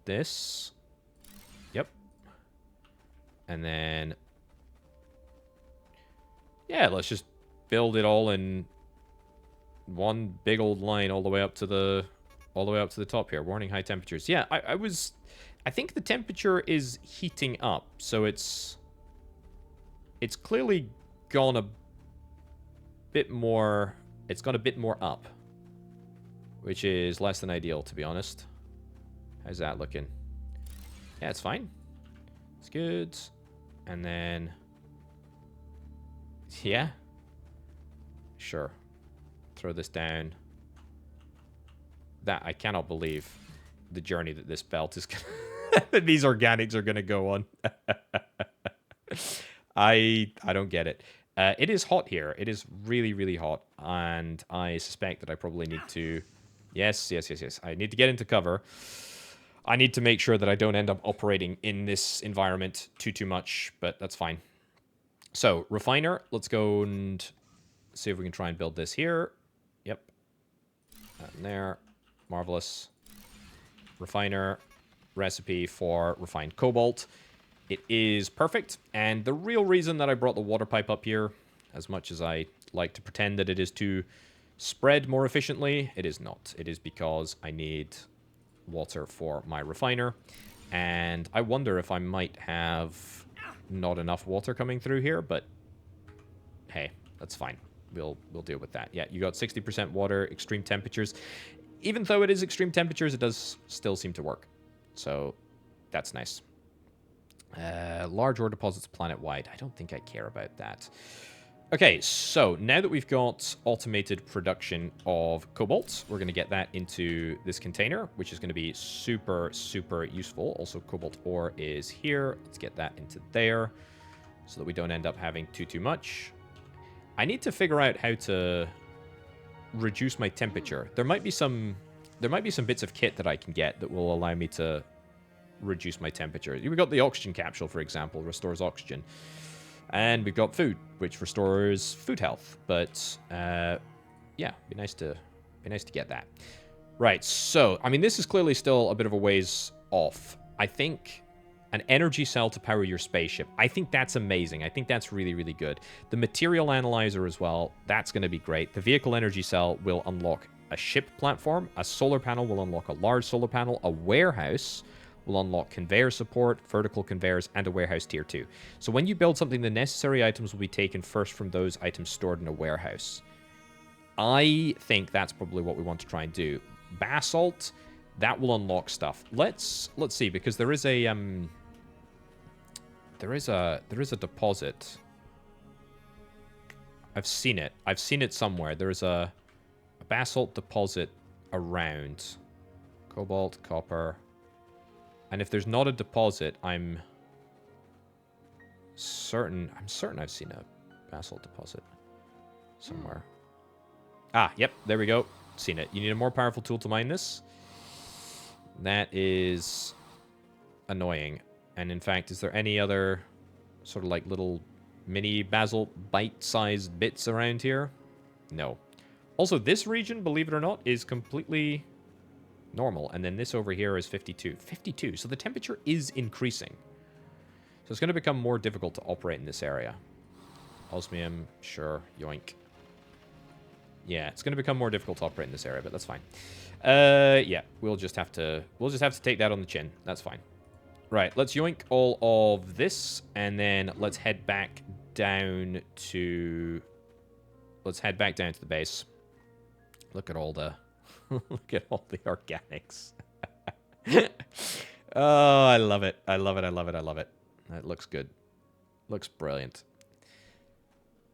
Speaker 1: this. Yep. And then yeah, let's just build it all in one big old line all the way up to the top here. Warning high temperatures. Yeah, I think the temperature is heating up, so it's clearly gone a bit more. It's gone a bit more up, which is less than ideal, to be honest. How's that looking? Yeah, it's fine. It's good. And then yeah, sure. Throw this down. That I cannot believe the journey that this belt is gonna that these organics are gonna go on. I don't get it. It is hot here. It is really, really hot, and I suspect that I probably need to... Yes. I need to get into cover. I need to make sure that I don't end up operating in this environment too much, but that's fine. So, refiner. Let's go and see if we can try and build this here. Yep. And there. Marvelous. Refiner. Recipe for refined cobalt. It is perfect, and the real reason that I brought the water pipe up here, as much as I like to pretend that it is to spread more efficiently, it is not. It is because I need water for my refiner, and I wonder if I might have not enough water coming through here, but hey, that's fine. We'll deal with that. Yeah, you got 60% water, extreme temperatures. Even though it is extreme temperatures, it does still seem to work. So that's nice. Large ore deposits planet-wide. I don't think I care about that. Okay, so now that we've got automated production of cobalt, we're going to get that into this container, which is going to be super, super useful. Also, cobalt ore is here. Let's get that into there so that we don't end up having too much. I need to figure out how to reduce my temperature. There might be some bits of kit that I can get that will allow me to reduce my temperature. We've got the oxygen capsule, for example, restores oxygen. And we've got food, which restores food health. But yeah, be nice to get that. Right, so I mean, this is clearly still a bit of a ways off. I think an energy cell to power your spaceship. I think that's amazing. I think that's really, really good. The material analyzer as well, that's going to be great. The vehicle energy cell will unlock a ship platform. A solar panel will unlock a large solar panel. A warehouse will unlock conveyor support, vertical conveyors, and a warehouse tier 2. So when you build something, the necessary items will be taken first from those items stored in a warehouse. I think that's probably what we want to try and do. Basalt, that will unlock stuff. Let's see, because there is a deposit. I've seen it. I've seen it somewhere. There's a basalt deposit around. Cobalt, copper. And if there's not a deposit, I'm certain I've seen a basalt deposit somewhere. Ah, yep, there we go. Seen it. You need a more powerful tool to mine this. That is annoying. And in fact, is there any other sort of like little mini basalt bite-sized bits around here? No. Also, this region, believe it or not, is completely normal. And then this over here is 52. 52. So the temperature is increasing. So it's going to become more difficult to operate in this area. Osmium, sure, yoink. Yeah, it's going to become more difficult to operate in this area, but that's fine. Yeah, we'll just have to take that on the chin. That's fine. Right, let's yoink all of this, and then let's head back down to... Let's head back down to the base. Look at all the... Look at all the organics. Oh, I love it. I love it, I love it, I love it. That looks good. Looks brilliant.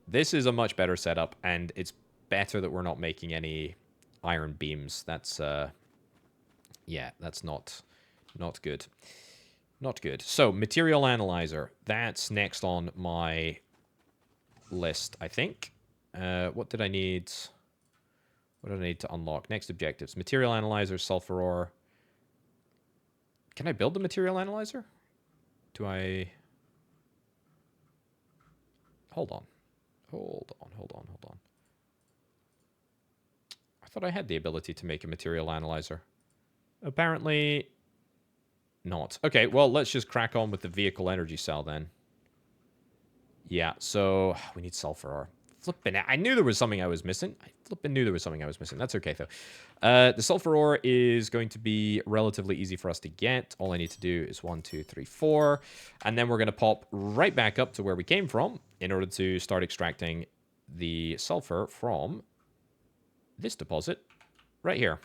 Speaker 1: This is a much better setup, and it's better that we're not making any iron beams. That's, yeah, that's not good. Not good. So, material analyzer. That's next on my list, I think. What did I need? What do I need to unlock? Next objectives. Material analyzer, sulfur ore. Can I build the material analyzer? Do I... Hold on. Hold on, hold on, hold on. I thought I had the ability to make a material analyzer. Apparently not. Okay, well, let's just crack on with the vehicle energy cell then. Yeah, so we need sulfur ore. Flippin', I knew there was something I was missing. I flippin' knew there was something I was missing. That's okay, though. The sulfur ore is going to be relatively easy for us to get. All I need to do is 1, 2, 3, 4. And then we're going to pop right back up to where we came from in order to start extracting the sulfur from this deposit right here.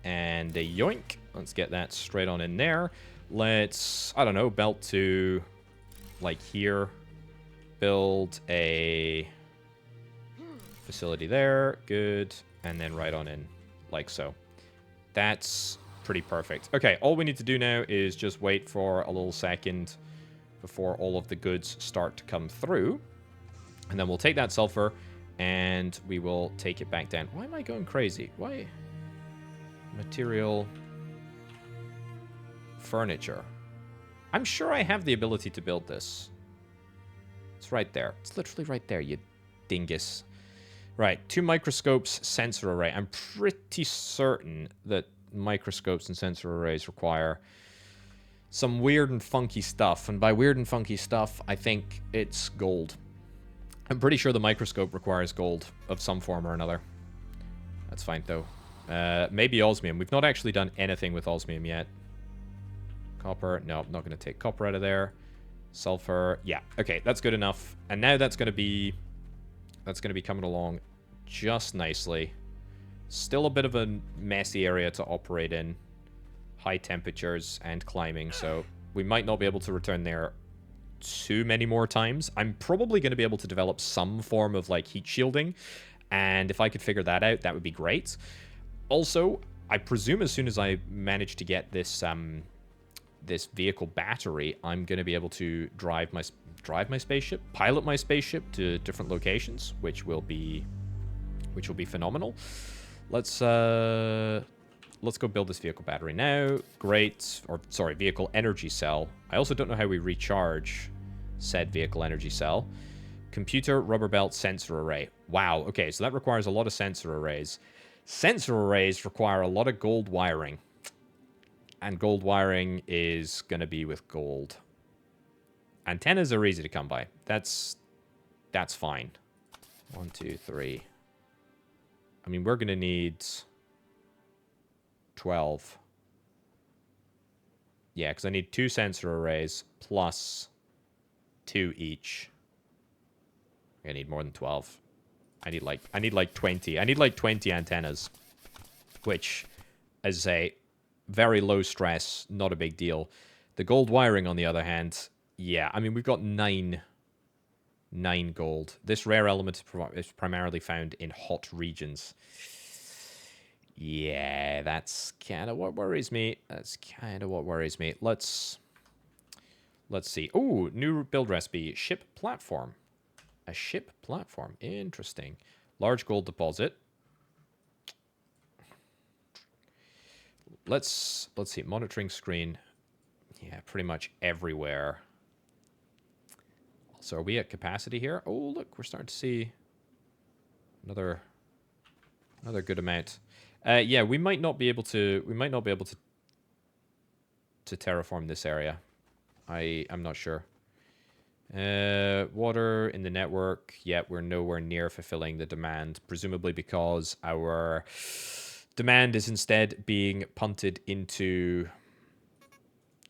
Speaker 1: And a yoink. Let's get that straight on in there. Let's, I don't know, belt to, like, here. Build a facility there. Good. And then right on in, like so. That's pretty perfect. Okay, all we need to do now is just wait for a little second before all of the goods start to come through. And then we'll take that sulfur and we will take it back down. Why am I going crazy? Why? Material... Furniture. I'm sure I have the ability to build this. It's right there. It's literally right there, you dingus. Right, 2 microscopes, sensor array. I'm pretty certain that microscopes and sensor arrays require some weird and funky stuff. And by weird and funky stuff, I think it's gold. I'm pretty sure the microscope requires gold of some form or another. That's fine, though. Maybe osmium. We've not actually done anything with osmium yet. Copper. No, I'm not going to take copper out of there. Sulfur. Yeah. Okay, that's good enough. And now that's going to be coming along just nicely. Still a bit of a messy area to operate in. High temperatures and climbing, so we might not be able to return there too many more times. I'm probably going to be able to develop some form of, like, heat shielding. And if I could figure that out, that would be great. Also, I presume as soon as I manage to get this... this vehicle battery, I'm going to be able to drive my spaceship, pilot my spaceship to different locations, which will be phenomenal. Let's go build this vehicle battery now. Great. Or sorry, vehicle energy cell. I also don't know how we recharge said vehicle energy cell. Computer, rubber belt, sensor array. Wow. Okay, so that requires a lot of sensor arrays. Sensor arrays require a lot of gold wiring. And gold wiring is going to be with gold. Antennas are easy to come by. That's fine. 1, 2, 3. I mean, we're going to need 12. Yeah, because I need 2 sensor arrays plus 2 each. I need more than 12. I need like 20. I need like 20 antennas. Which, as I say, very low stress, not a big deal. The gold wiring, on the other hand, yeah, I mean, we've got 9 gold. This rare element is primarily found in hot regions. Yeah, that's kind of what worries me. Let's see. Oh, new build recipe. Ship platform. A ship platform. Interesting. Large gold deposit. Let's see. Monitoring screen. Yeah, pretty much everywhere. So are we at capacity here? Oh, look, we're starting to see another Another good amount. Yeah, we might not be able to. We might not be able to terraform this area. I'm not sure. Water in the network. Yet we're nowhere near fulfilling the demand, presumably because our demand is instead being punted into...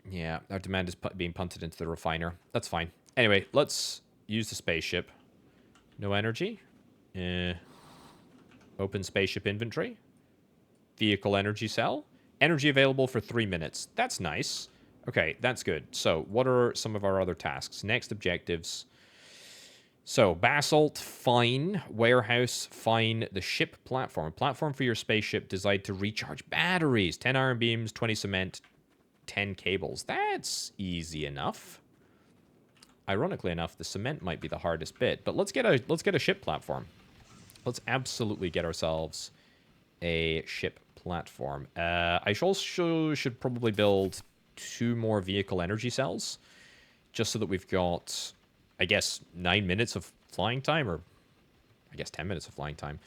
Speaker 1: Yeah, our demand is being punted into the refiner. That's fine. Anyway, let's use the spaceship. No energy. Open spaceship inventory. Vehicle energy cell. Energy available for 3 minutes. That's nice. Okay, that's good. So, what are some of our other tasks? Next objectives. So, basalt, fine. Warehouse, fine. The ship platform. Platform for your spaceship designed to recharge batteries. 10 iron beams, 20 cement, 10 cables. That's easy enough. Ironically enough, the cement might be the hardest bit. But let's get a ship platform. Let's absolutely get ourselves a ship platform. I also should probably build 2 more vehicle energy cells, just so that we've got, I guess, 9 minutes of flying time, or I guess 10 minutes of flying time.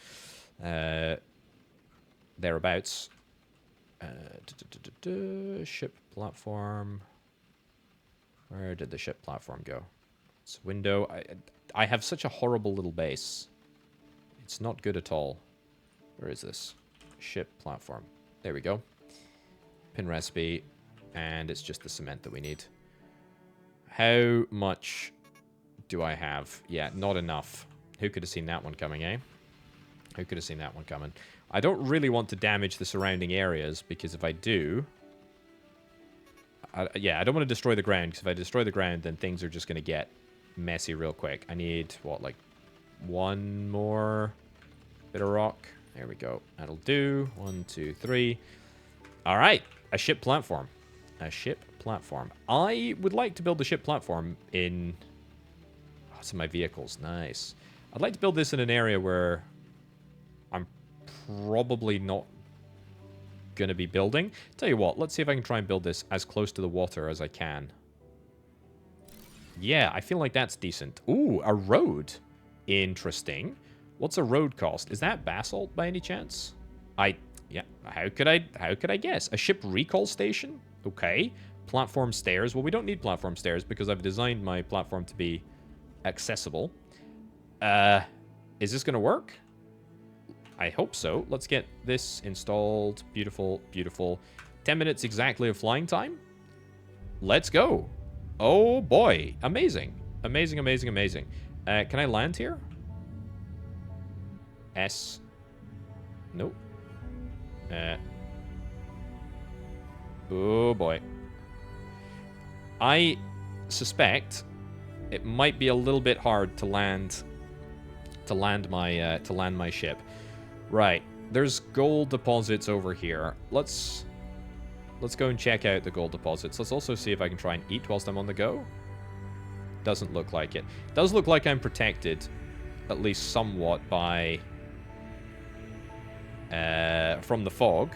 Speaker 1: Thereabouts. Ship platform. Where did the ship platform go? It's window. I have such a horrible little base. It's not good at all. Where is this? Ship platform. There we go. Pin recipe. And it's just the cement that we need. How much do I have? Yeah, not enough. Who could have seen that one coming, eh? Who could have seen that one coming? I don't really want to damage the surrounding areas, because if I do... yeah, I don't want to destroy the ground, because if I destroy the ground, then things are just going to get messy real quick. I need, what, like 1 more bit of rock? There we go. That'll do. 1, 2, 3. All right. A ship platform. A ship platform. I would like to build a ship platform in... Oh, some of my vehicles. Nice. I'd like to build this in an area where I'm probably not going to be building. Tell you what, let's see if I can try and build this as close to the water as I can. Yeah, I feel like that's decent. Ooh, a road. Interesting. What's a road cost? Is that basalt by any chance? Yeah, how could I guess? A ship recall station? Okay. Platform stairs. Well, we don't need platform stairs because I've designed my platform to be accessible. Is this going to work? I hope so. Let's get this installed. Beautiful, beautiful. 10 minutes exactly of flying time. Let's go. Oh, boy. Amazing. Amazing, amazing, amazing. Can I land here? S. Nope. Oh, boy. I suspect it might be a little bit hard to land my ship. Right. There's gold deposits over here. Let's go and check out the gold deposits. Let's also see if I can try and eat whilst I'm on the go. Doesn't look like it. Does look like I'm protected, at least somewhat, by from the fog.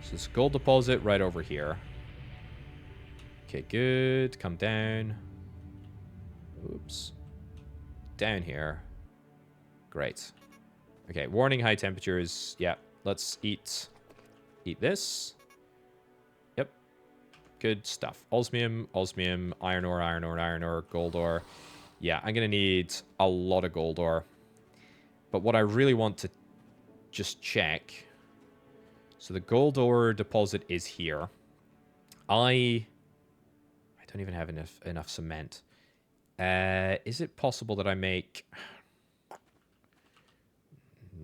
Speaker 1: So this gold deposit right over here. Okay, good. Come down. Oops. Down here. Great. Okay, warning, high temperatures. Yeah, let's eat this. Yep. Good stuff. Osmium, osmium, iron ore, iron ore, iron ore, gold ore. Yeah, I'm going to need a lot of gold ore. But what I really want to just check... So the gold ore deposit is here. I don't even have enough cement. Is it possible that I make...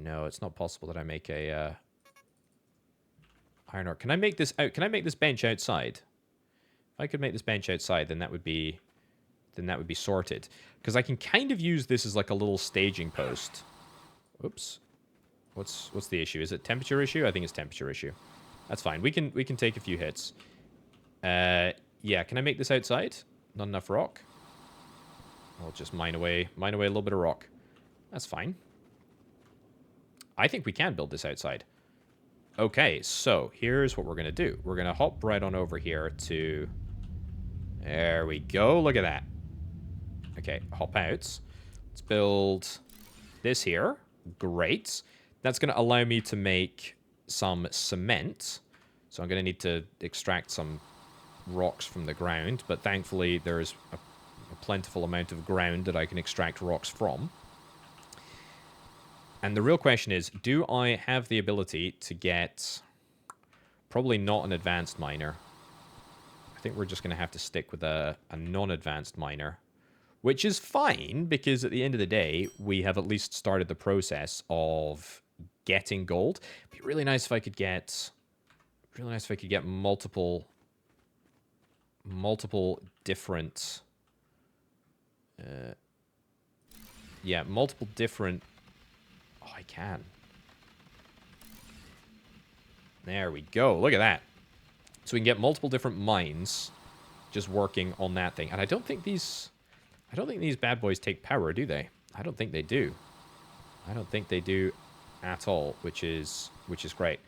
Speaker 1: No, it's not possible that I make a iron ore. Can I make this out? Can I make this bench outside? If I could make this bench outside, then that would be sorted. Because I can kind of use this as like a little staging post. Oops. What's the issue? Is it temperature issue? I think it's temperature issue. That's fine. We can take a few hits. Yeah, can I make this outside? Not enough rock. I'll just mine away a little bit of rock. That's fine. I think we can build this outside. Okay, so here's what we're going to do. We're going to hop right on over here to... There we go. Look at that. Okay, hop out. Let's build this here. Great. That's going to allow me to make some cement. So I'm going to need to extract some rocks from the ground, but thankfully there's a plentiful amount of ground that I can extract rocks from. And the real question is, do I have the ability to get... Probably not an advanced miner. I think we're just going to have to stick with a non-advanced miner. Which is fine, because at the end of the day, we have at least started the process of getting gold. It'd be really nice if I could get... Really nice if I could get multiple different... yeah, multiple different... Oh, I can. There we go. Look at that. So we can get multiple different mines just working on that thing. And I don't think these bad boys take power, do they? I don't think they do. I don't think they do at all, which is great.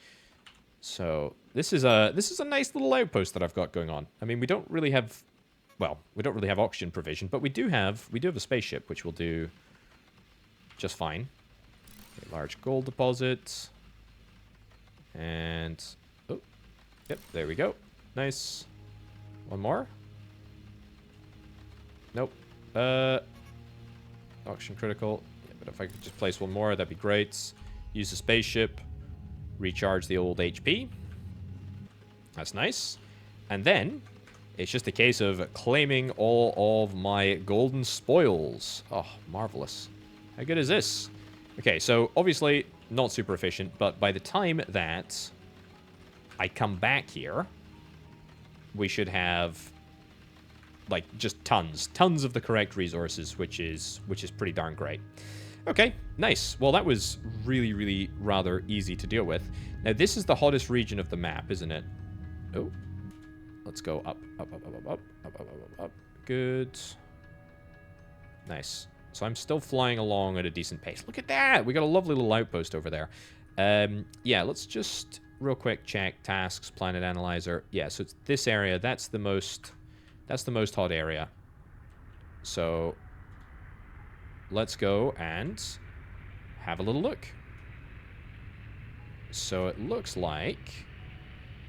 Speaker 1: So this is a nice little outpost that I've got going on. I mean, we don't really have... Well, we don't really have oxygen provision, but we do have a spaceship, which will do just fine. Okay, large gold deposit. And... Oh. Yep, there we go. Nice. One more. Nope. Oxygen critical. Yeah, but if I could just place one more, that'd be great. Use the spaceship. Recharge the old HP. That's nice. And then... It's just a case of claiming all of my golden spoils. Oh, marvelous. How good is this? Okay, so obviously not super efficient, but by the time that I come back here, we should have, like, just tons of the correct resources, which is pretty darn great. Okay, nice. Well, that was really rather easy to deal with. Now, this is the hottest region of the map, isn't it? Oh. Let's go up. Good. Nice. So I'm still flying along at a decent pace. Look at that! We got a lovely little outpost over there. Yeah, let's just real quick check tasks, planet analyzer. Yeah, so it's this area. That's the most hot area. So let's go and have a little look. So it looks like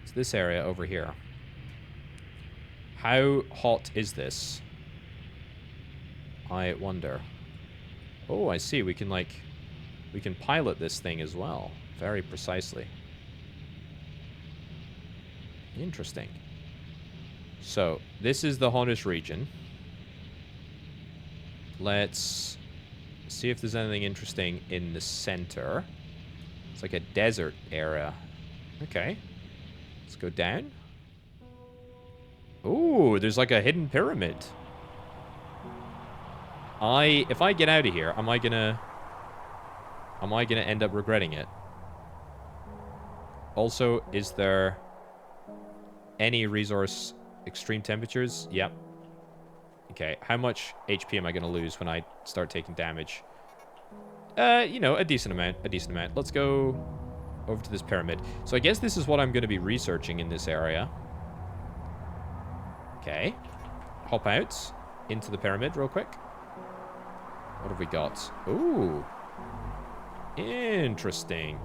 Speaker 1: it's this area over here. How hot is this? I wonder. Oh, I see. We can pilot this thing as well. Very precisely. Interesting. So, this is the hottest region. Let's see if there's anything interesting in the center. It's like a desert area. Okay. Let's go down. Ooh, there's like a hidden pyramid. If I get out of here, am I gonna end up regretting it? Also, is there any resource extreme temperatures? Yep. Okay, how much HP am I gonna lose when I start taking damage? You know, a decent amount. Let's go over to this pyramid. So I guess this is what I'm gonna be researching in this area. Okay. Hop out into the pyramid real quick. What have we got? Ooh. Interesting.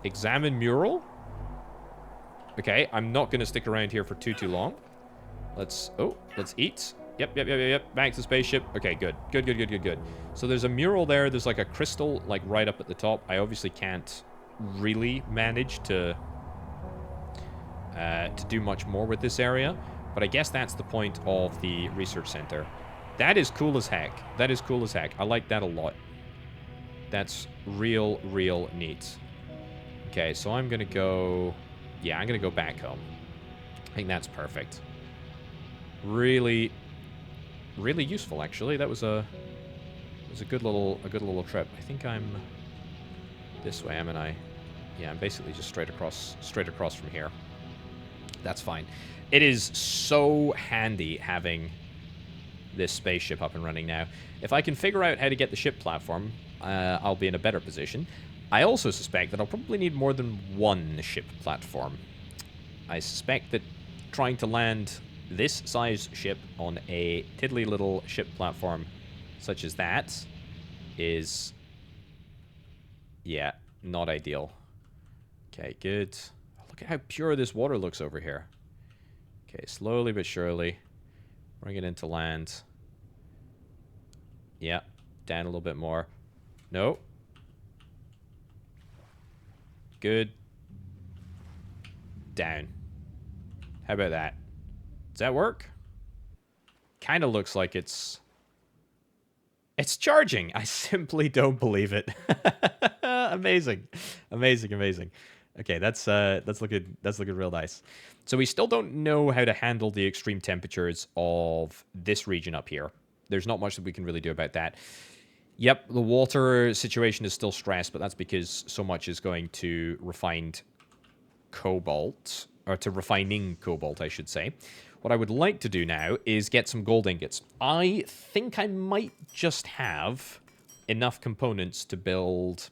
Speaker 1: Examine mural. Okay, I'm not going to stick around here for too long. Let's eat. Yep. Back to the spaceship. Okay, good. So there's a mural there. There's like a crystal like right up at the top. I obviously can't really manage to do much more with this area. But I guess that's the point of the research center. That is cool as heck. I like that a lot. That's real neat. Okay, so I'm going to go... Yeah, I'm going to go back home. I think that's perfect. Really useful, actually. That was a good little trip. I think I'm this way, am I? Yeah, I'm basically just straight across from here. That's fine. It is so handy having this spaceship up and running now. If I can figure out how to get the ship platform, I'll be in a better position. I also suspect that I'll probably need more than one ship platform. I suspect that trying to land this size ship on a tiddly little ship platform such as that is Yeah, not ideal. Okay, good. Look at how pure this water looks over here. Okay, slowly but surely. Bring it into land. Yeah, down a little bit more. No. Good. Down. How about that? Does that work? Kind of looks like it's charging. I simply don't believe it. Amazing. Amazing, amazing. Okay, that's looking real nice. So we still don't know how to handle the extreme temperatures of this region up here. There's not much that we can really do about that. Yep, the water situation is still stressed, but that's because so much is going to refined cobalt, or to refining cobalt, I should say. What I would like to do now is get some gold ingots. I think I might just have enough components to build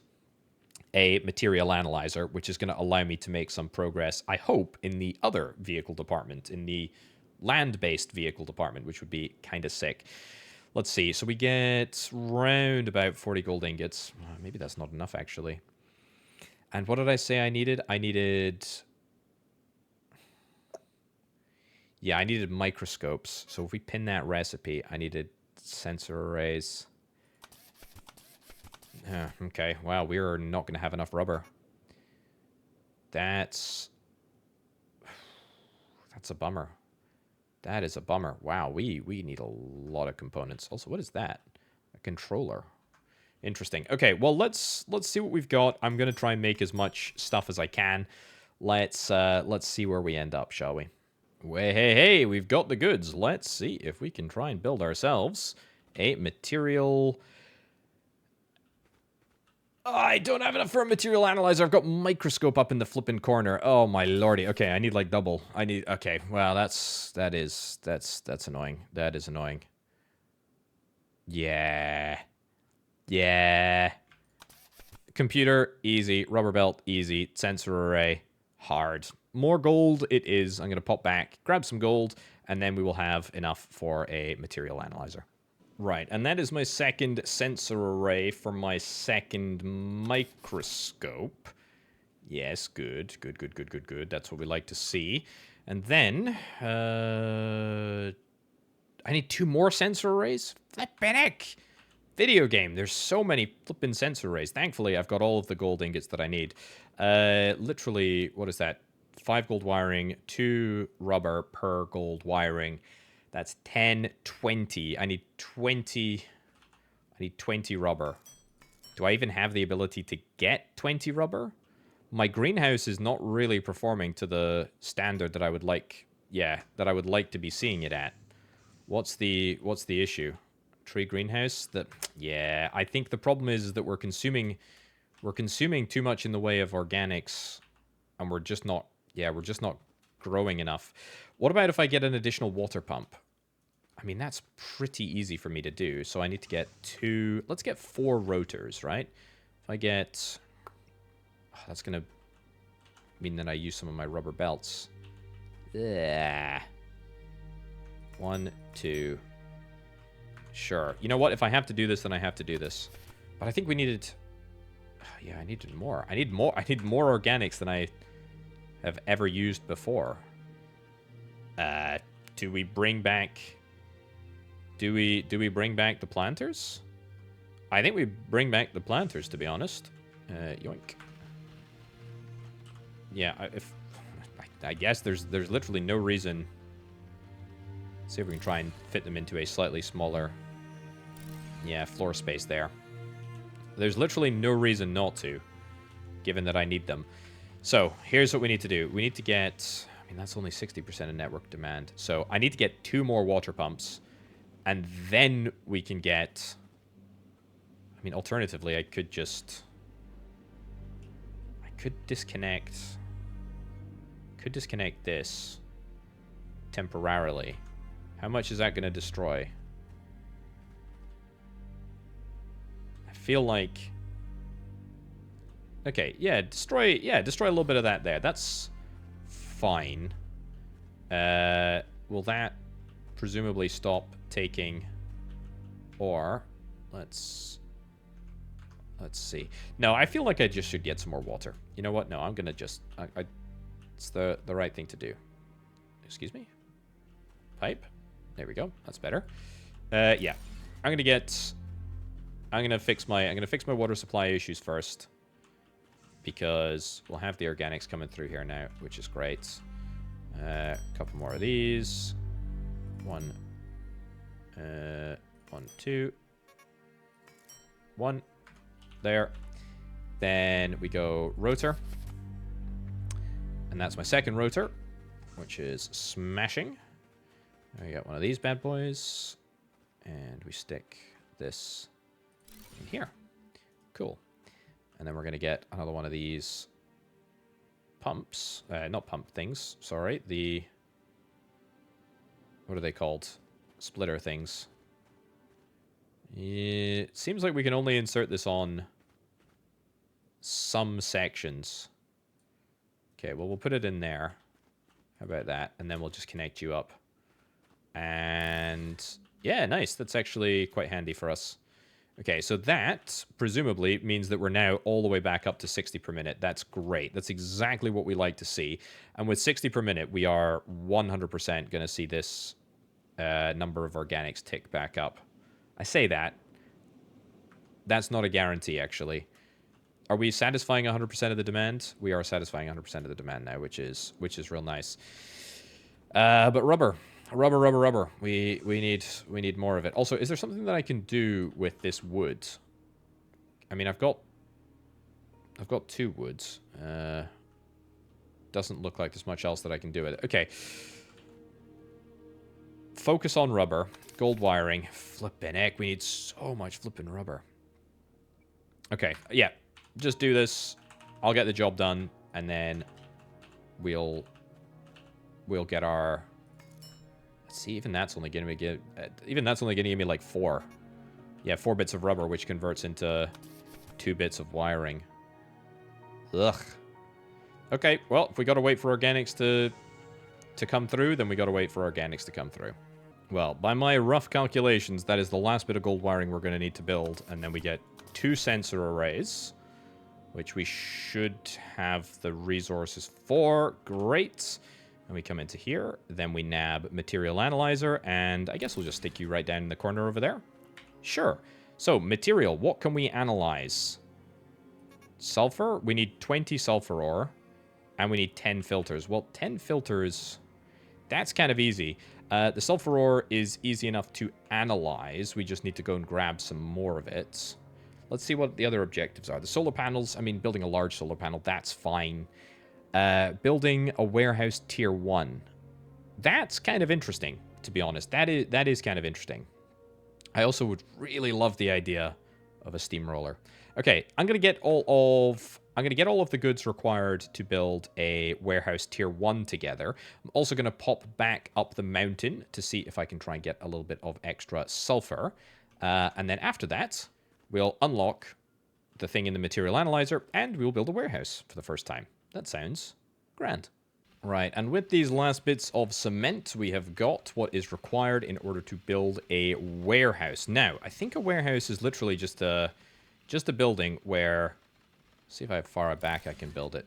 Speaker 1: a material analyzer, which is going to allow me to make some progress, I hope, in the other vehicle department, in the land-based vehicle department, which would be kind of sick. Let's see. So we get round about 40 gold ingots. Maybe that's not enough, actually. And what did I say I needed? I needed... Yeah, I needed microscopes. So if we pin that recipe, I needed sensor arrays. Okay, wow, we're not going to have enough rubber. That's a bummer. That is a bummer. Wow, we need a lot of components. Also, what is that? A controller. Interesting. Okay, well, let's see what we've got. I'm going to try and make as much stuff as I can. Let's see where we end up, shall we? Hey, we've got the goods. Let's see if we can try and build ourselves a material... Oh, I don't have enough for a material analyzer. I've got microscope up in the flipping corner. Oh my lordy. Okay, I need like double. Okay, well, that's annoying. That is annoying. Yeah. Yeah. Computer, easy. Rubber belt, easy. Sensor array, hard. More gold it is. I'm going to pop back, grab some gold, and then we will have enough for a material analyzer. Right, and that is my second sensor array for my second microscope. Yes, good. That's what we like to see. And then, I need 2 more sensor arrays? Flippin' heck! Video game, there's so many flippin' sensor arrays. Thankfully, I've got all of the gold ingots that I need. Literally, what is that? 5 gold wiring, 2 rubber per gold wiring. That's 10, 20. I need 20 rubber. Do I even have the ability to get 20 rubber? My greenhouse is not really performing to the standard that I would like, that I would like to be seeing it at. What's the issue? Tree greenhouse? Yeah, I think the problem is that we're consuming too much in the way of organics, and we're just not growing enough. What about if I get an additional water pump? I mean, that's pretty easy for me to do. So I need to get 2... Let's get 4 rotors, right? If I get... Oh, that's going to mean that I use some of my rubber belts. Yeah. 1, 2. Sure. You know what? If I have to do this, then I have to do this. But I think we needed... Yeah, I needed more. I need more organics than I have ever used before. Do we bring back... Do we bring back the planters? I think we bring back the planters, to be honest. Yoink. Yeah, I guess there's literally no reason. Let's see if we can try and fit them into a slightly smaller, floor space there. There's literally no reason not to, given that I need them. So here's what we need to do. We need to get... I mean, that's only 60% of network demand. So I need to get 2 more water pumps. And then we can get... I mean, alternatively, I could just... I could disconnect... Could disconnect this temporarily. How much is that going to destroy? I feel like... Okay, destroy a little bit of that there. That's fine. Will that presumably stop taking... Or, let's Let's see. No, I feel like I just should get some more water. You know what? No, I'm gonna just... it's the right thing to do. Excuse me? Pipe. There we go. That's better. Yeah. I'm gonna fix my water supply issues first. Because we'll have the organics coming through here now, which is great. A couple more of these. One, 2. 1. There. Then we go rotor. And that's my second rotor, which is smashing. We got one of these bad boys. And we stick this in here. Cool. And then we're going to get another one of these pumps. Not pump things, sorry. The... What are they called? Splitter things. It seems like we can only insert this on some sections. Okay, well, we'll put it in there. How about that? And then we'll just connect you up. And yeah, nice. That's actually quite handy for us. Okay, so that presumably means that we're now all the way back up to 60 per minute. That's great. That's exactly what we like to see. And with 60 per minute, we are 100% going to see this number of organics tick back up. I say that. That's not a guarantee, actually. Are we satisfying 100% of the demand? We are satisfying 100% of the demand now, which is real nice. But rubber. Rubber. We need more of it. Also, is there something that I can do with this wood? I mean, I've got 2 woods. Doesn't look like there's much else that I can do with it. Okay. Focus on rubber. Gold wiring. Flippin' heck, we need so much flippin' rubber. Okay, yeah. Just do this. I'll get the job done, and then we'll get our... Let's see, even that's only going to give me like 4. Yeah, 4 bits of rubber, which converts into 2 bits of wiring. Ugh. Okay, well, if we got to wait for organics to come through, then we got to wait for organics to come through. Well, by my rough calculations, that is the last bit of gold wiring we're going to need to build, and then we get 2 sensor arrays, which we should have the resources for. Great. And we come into here, then we nab material analyzer, and I guess we'll just stick you right down in the corner over there. Sure. So, material, what can we analyze? Sulfur? We need 20 sulfur ore, and we need 10 filters. Well, 10 filters, that's kind of easy. The sulfur ore is easy enough to analyze. We just need to go and grab some more of it. Let's see what the other objectives are. The solar panels, I mean, building a large solar panel, that's fine. Building a warehouse tier 1. That's kind of interesting, to be honest. That is kind of interesting. I also would really love the idea of a steamroller. Okay, I'm gonna get all of the goods required to build a warehouse tier 1 together. I'm also gonna pop back up the mountain to see if I can try and get a little bit of extra sulfur. And then after that, we'll unlock the thing in the material analyzer, and we'll build a warehouse for the first time. That sounds grand. Right, and with these last bits of cement, we have got what is required in order to build a warehouse. Now, I think a warehouse is literally just a building where... See if how far back I can build it.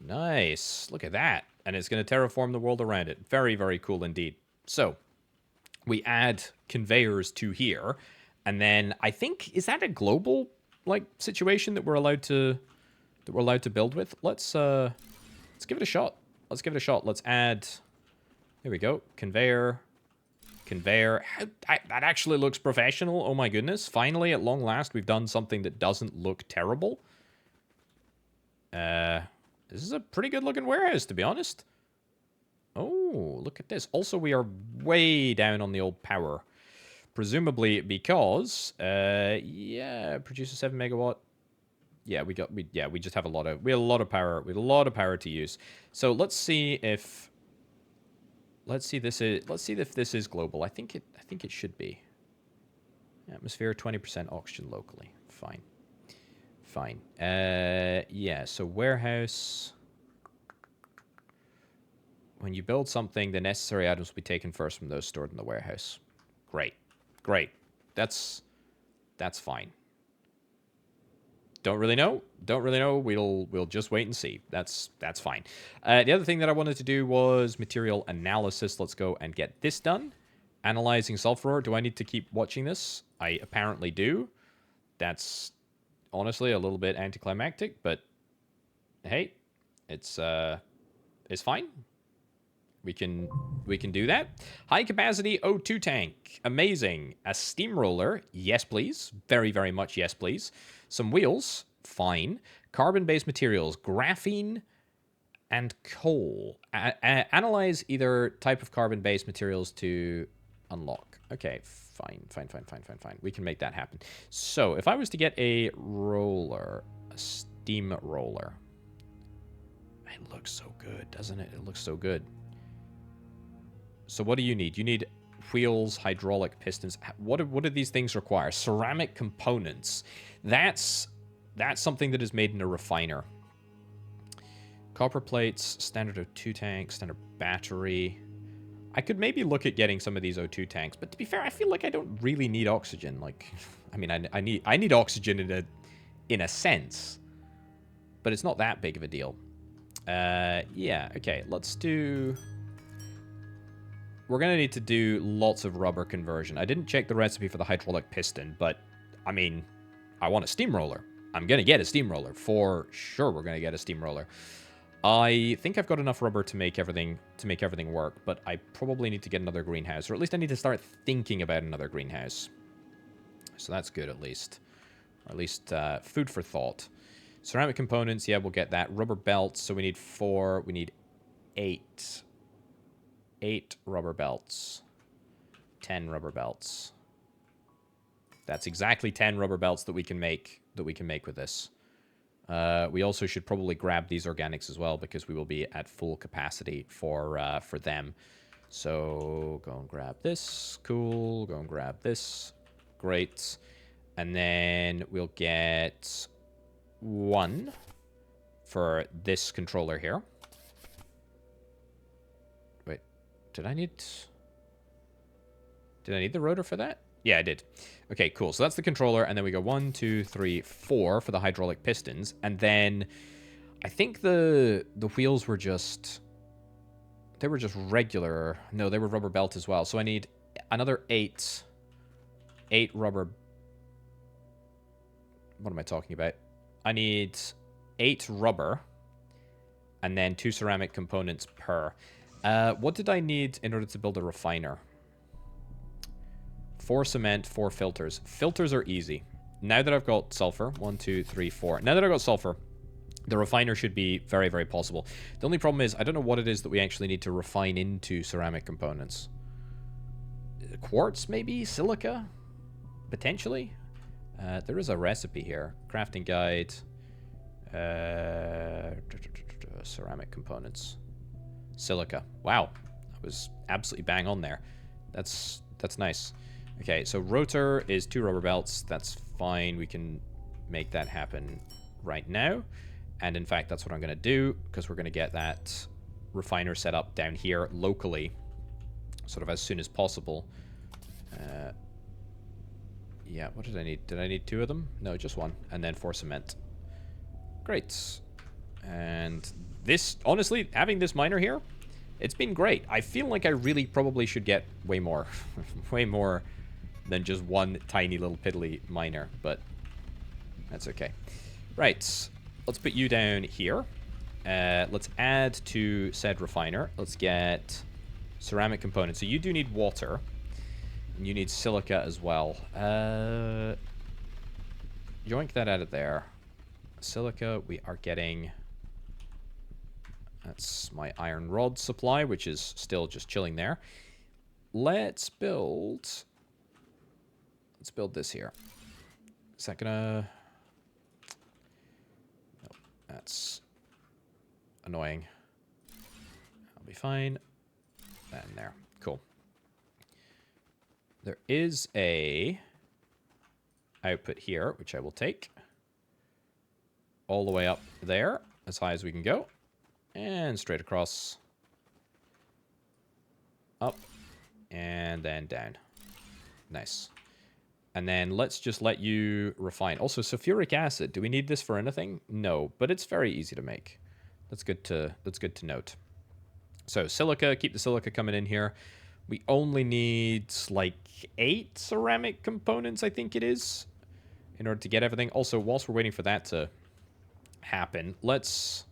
Speaker 1: Nice. Look at that. And it's going to terraform the world around it. Very, very cool indeed. So, we add conveyors to here. And then, I think, is that a global, like, situation that we're allowed to build with? Let's give it a shot. Let's add... Here we go. Conveyor. That actually looks professional. Oh my goodness. Finally, at long last, we've done something that doesn't look terrible. This is a pretty good looking warehouse, to be honest. Oh, look at this. Also, we are way down on the old power. Presumably because, yeah, produces 7 megawatt. Yeah, we just have a lot of power. We have a lot of power to use. So let's see if this is global. I think it should be. Atmosphere, 20% oxygen locally. Fine. Yeah, so warehouse. When you build something, the necessary items will be taken first from those stored in the warehouse. Great. That's fine. Don't really know. Don't really know. We'll just wait and see. That's fine. The other thing that I wanted to do was material analysis. Let's go and get this done. Analyzing sulfur ore. Do I need to keep watching this? I apparently do. That's honestly a little bit anticlimactic, but hey, it's fine. We can do that. High capacity O2 tank. Amazing. A steamroller. Yes, please. Very, very much yes, please. Some wheels. Fine. Carbon-based materials. Graphene and coal. Analyze either type of carbon-based materials to unlock. Okay, fine. We can make that happen. So, if I was to get a roller, a steam roller. It looks so good, doesn't it? It looks so good. So what do you need? You need wheels, hydraulic pistons. What do these things require? Ceramic components. That's something that is made in a refiner. Copper plates, standard O2 tank, standard battery. I could maybe look at getting some of these O2 tanks, but to be fair, I feel like I don't really need oxygen. Like, I mean, I need oxygen in a sense, but it's not that big of a deal. Yeah, okay, let's do... We're going to need to do lots of rubber conversion. I didn't check the recipe for the hydraulic piston, but, I mean, I want a steamroller. I'm going to get a steamroller. For sure we're going to get a steamroller. I think I've got enough rubber to make everything work, but I probably need to get another greenhouse, or at least I need to start thinking about another greenhouse. So that's good, at least. Or at least food for thought. Ceramic components, yeah, we'll get that. Rubber belts, so we need 4. We need 8. 8 rubber belts. 10 rubber belts. That's exactly 10 rubber belts that we can make with this. We also should probably grab these organics as well, because we will be at full capacity for them. So go and grab this. Cool. Go and grab this. Great. And then we'll get 1 for this controller here. Wait, did I need the rotor for that? Yeah, I did. Okay, cool. So that's the controller, and then we go 1, 2, 3, 4 for the hydraulic pistons, and then I think the wheels were just regular. No, they were rubber belt as well. So I need another 8 rubber. What am I talking about? I need 8 rubber, and then 2 ceramic components per. What did I need in order to build a refiner? 4 cement, 4 filters. Filters are easy. Now that I've got sulfur, 1, 2, 3, 4. Now that I've got sulfur, the refiner should be very, very possible. The only problem is I don't know what it is that we actually need to refine into ceramic components. Quartz, maybe? Silica? Potentially? There is a recipe here. Crafting guide. Ceramic components. Silica. Wow. I was absolutely bang on there. That's nice. Okay, so rotor is 2 rubber belts. That's fine. We can make that happen right now. And in fact, that's what I'm going to do, because we're going to get that refiner set up down here locally, sort of as soon as possible. Yeah, what did I need? Did I need 2 of them? No, just 1. And then 4 cement. Great. And this, honestly, having this miner here, it's been great. I feel like I really probably should get way more. Way more than just 1 tiny little piddly miner, but that's okay. Right, let's put you down here. Let's add to said refiner. Let's get ceramic components. So you do need water, and you need silica as well. Yoink that out of there. Silica, we are getting... That's my iron rod supply, which is still just chilling there. Let's build this here. Is that gonna... No, that's annoying. I'll be fine. That in there. Cool. There is a output here, which I will take. All the way up there, as high as we can go. And straight across. Up. And then down. Nice. And then let's just let you refine. Also, sulfuric acid. Do we need this for anything? No, but it's very easy to make. That's good to note. So silica, keep the silica coming in here. We only need like 8 ceramic components, I think it is, in order to get everything. Also, whilst we're waiting for that to happen, let's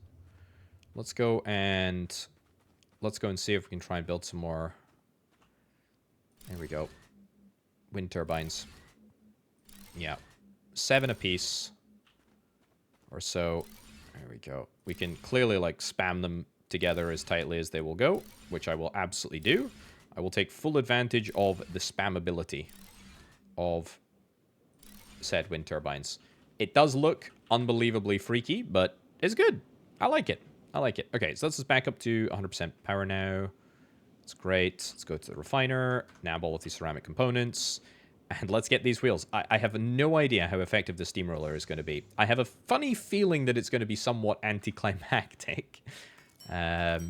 Speaker 1: go and see if we can try and build some more. There we go. Wind turbines. Yeah. 7 apiece or so. There we go. We can clearly like spam them together as tightly as they will go, which I will absolutely do. I will take full advantage of the spammability of said wind turbines. It does look unbelievably freaky, but it's good. I like it. I like it. Okay, so let's just back up to 100% power now. It's great. Let's go to the refiner, nab all of these ceramic components, and let's get these wheels. I have no idea how effective the steamroller is going to be. I have a funny feeling that it's going to be somewhat anticlimactic. But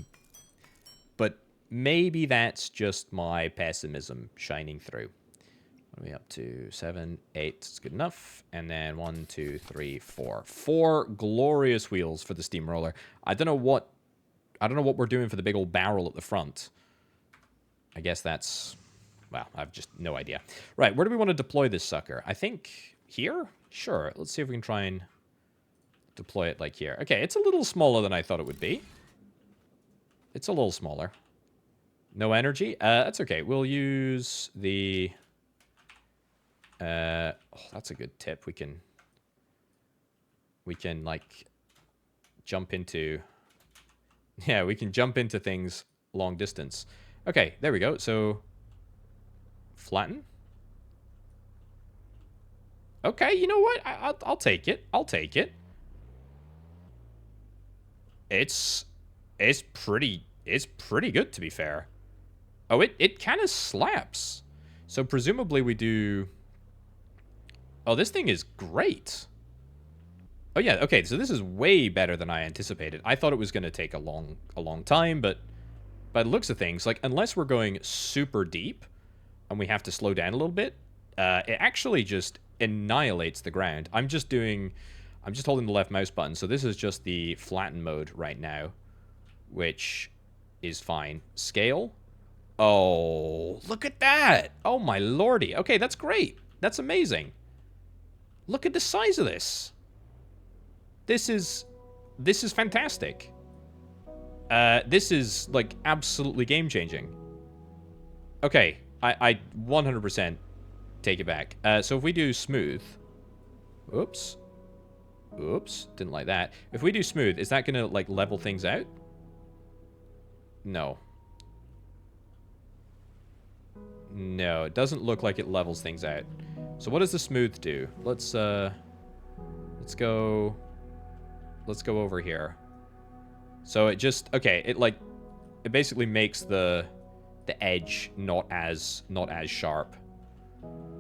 Speaker 1: maybe that's just my pessimism shining through. What are we up to? 7, 8. It's good enough. And then 1, 2, 3, 4. 4 glorious wheels for the steamroller. I don't know what we're doing for the big old barrel at the front. I guess that's... well, I've just no idea. Right, where do we want to deploy this sucker? I think here? Sure. Let's see if we can try and deploy it like here. Okay, it's a little smaller than I thought it would be. It's a little smaller. No energy? That's okay. We'll use the... oh, that's a good tip. We can, like, jump into... yeah, we can jump into things long distance. Okay, there we go. So, flatten. Okay, you know what? I'll take it. I'll take it. It's pretty good, to be fair. Oh, it kind of slaps. So presumably we do... oh, this thing is great. Oh yeah, okay, so this is way better than I anticipated. I thought it was going to take a long time, but by the looks of things, like, unless we're going super deep and we have to slow down a little bit, it actually just annihilates the ground. I'm just holding the left mouse button, so this is just the flatten mode right now, which is fine. Scale. Oh, look at that. Oh my lordy. Okay, that's great. That's amazing. Look at the size of this. This is fantastic. This is, like, absolutely game-changing. Okay, I 100% take it back. So if we do smooth... oops. Oops, didn't like that. If we do smooth, is that gonna, like, level things out? No. No, it doesn't look like it levels things out. So what does the smooth do? Let's go over here. So it just, okay, it basically makes the edge not as sharp.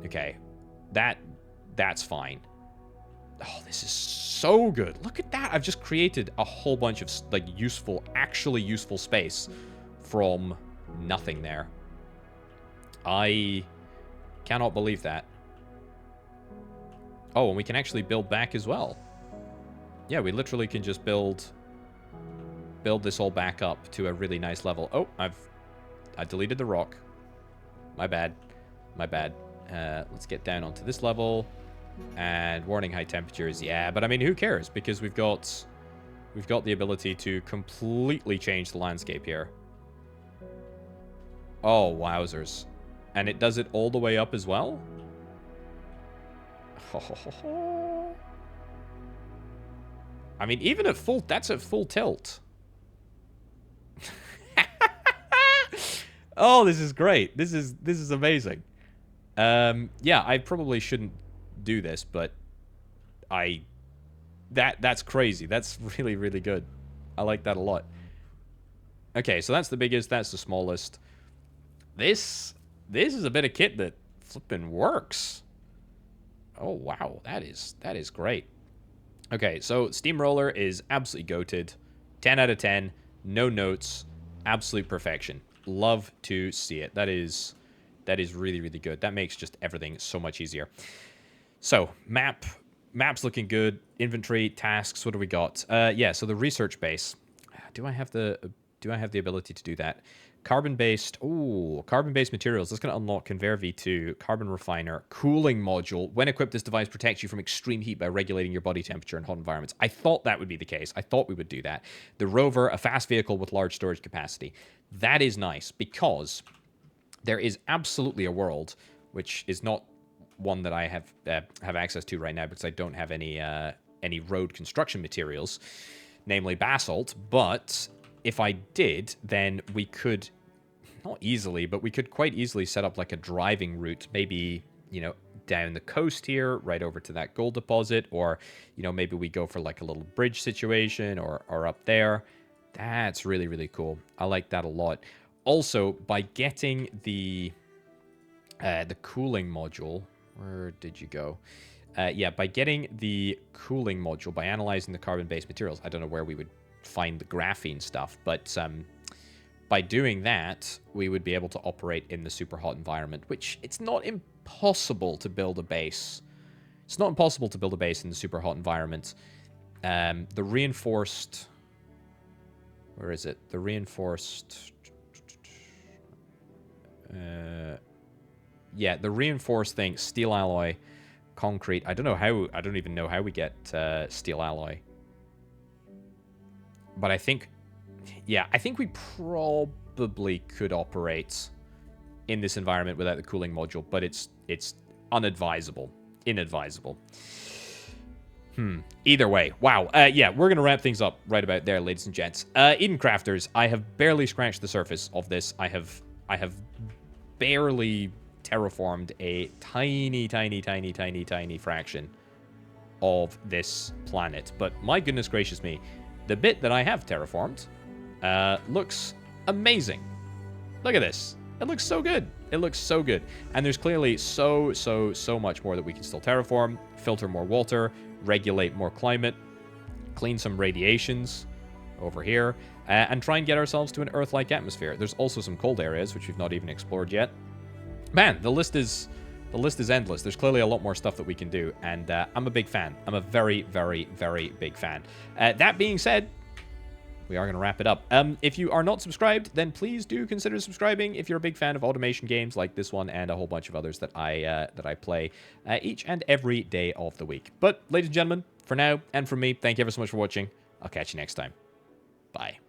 Speaker 1: Okay. That's fine. Oh, this is so good. Look at that. I've just created a whole bunch of, like, actually useful space from nothing there. I cannot believe that. Oh, and we can actually build back as well. Yeah, we literally can just build this all back up to a really nice level. Oh, I deleted the rock. My bad. My bad. Let's get down onto this level. And warning high temperatures. Yeah, but I mean, who cares? Because we've got the ability to completely change the landscape here. Oh, wowzers. And it does it all the way up as well? I mean, even at full... that's at full tilt. Oh, this is great. This is amazing. Yeah, I probably shouldn't do this, but that's crazy. That's really, really good. I like that a lot. Okay, so that's the biggest, that's the smallest. This is a bit of kit that flipping works. Oh, wow. That is great. Okay, so Steamroller is absolutely goated. 10 out of 10. No notes. Absolute perfection. Love to see it. That is That is really, really good. That makes just everything so much easier. So, map's looking good. Inventory, tasks, what do we got? Yeah, so the research base. Do I have the ability to do that? Carbon-based materials. That's going to unlock Conveyor V2, carbon refiner, cooling module. When equipped, this device protects you from extreme heat by regulating your body temperature in hot environments. I thought that would be the case. I thought we would do that. The rover, a fast vehicle with large storage capacity. That is nice because there is absolutely a world, which is not one that I have access to right now because I don't have any road construction materials, namely basalt. But if I did, then we could, not easily, but we could quite easily set up like a driving route, maybe, you know, down the coast here, right over to that gold deposit, or, you know, maybe we go for like a little bridge situation or up there. That's really, really cool. I like that a lot. Also, by getting the cooling module, where did you go? Yeah, by getting the cooling module, by analyzing the carbon-based materials, I don't know where we would find the graphene stuff, but by doing that, we would be able to operate in the super hot environment, which it's not impossible to build a base. It's not impossible to build a base in the super hot environment. The reinforced... Where is it? The reinforced... yeah, the reinforced thing, steel alloy, concrete. I don't even know how we get steel alloy. But I think, yeah, I think we probably could operate in this environment without the cooling module, but it's inadvisable. Either way, wow. Yeah, we're going to wrap things up right about there, ladies and gents. Eden Crafters, I have barely scratched the surface of this. I have barely terraformed a tiny fraction of this planet. But my goodness gracious me, the bit that I have terraformed looks amazing. Look at this. It looks so good. It looks so good. And there's clearly so much more that we can still terraform, filter more water, regulate more climate, clean some radiations over here, and try and get ourselves to an Earth-like atmosphere. There's also some cold areas, which we've not even explored yet. Man, the list is endless. There's clearly a lot more stuff that we can do, and I'm a big fan. I'm a very big fan. That being said, we are going to wrap it up. If you are not subscribed, then please do consider subscribing if you're a big fan of automation games like this one and a whole bunch of others that I play each and every day of the week. But, ladies and gentlemen, for now, and from me, thank you ever so much for watching. I'll catch you next time. Bye.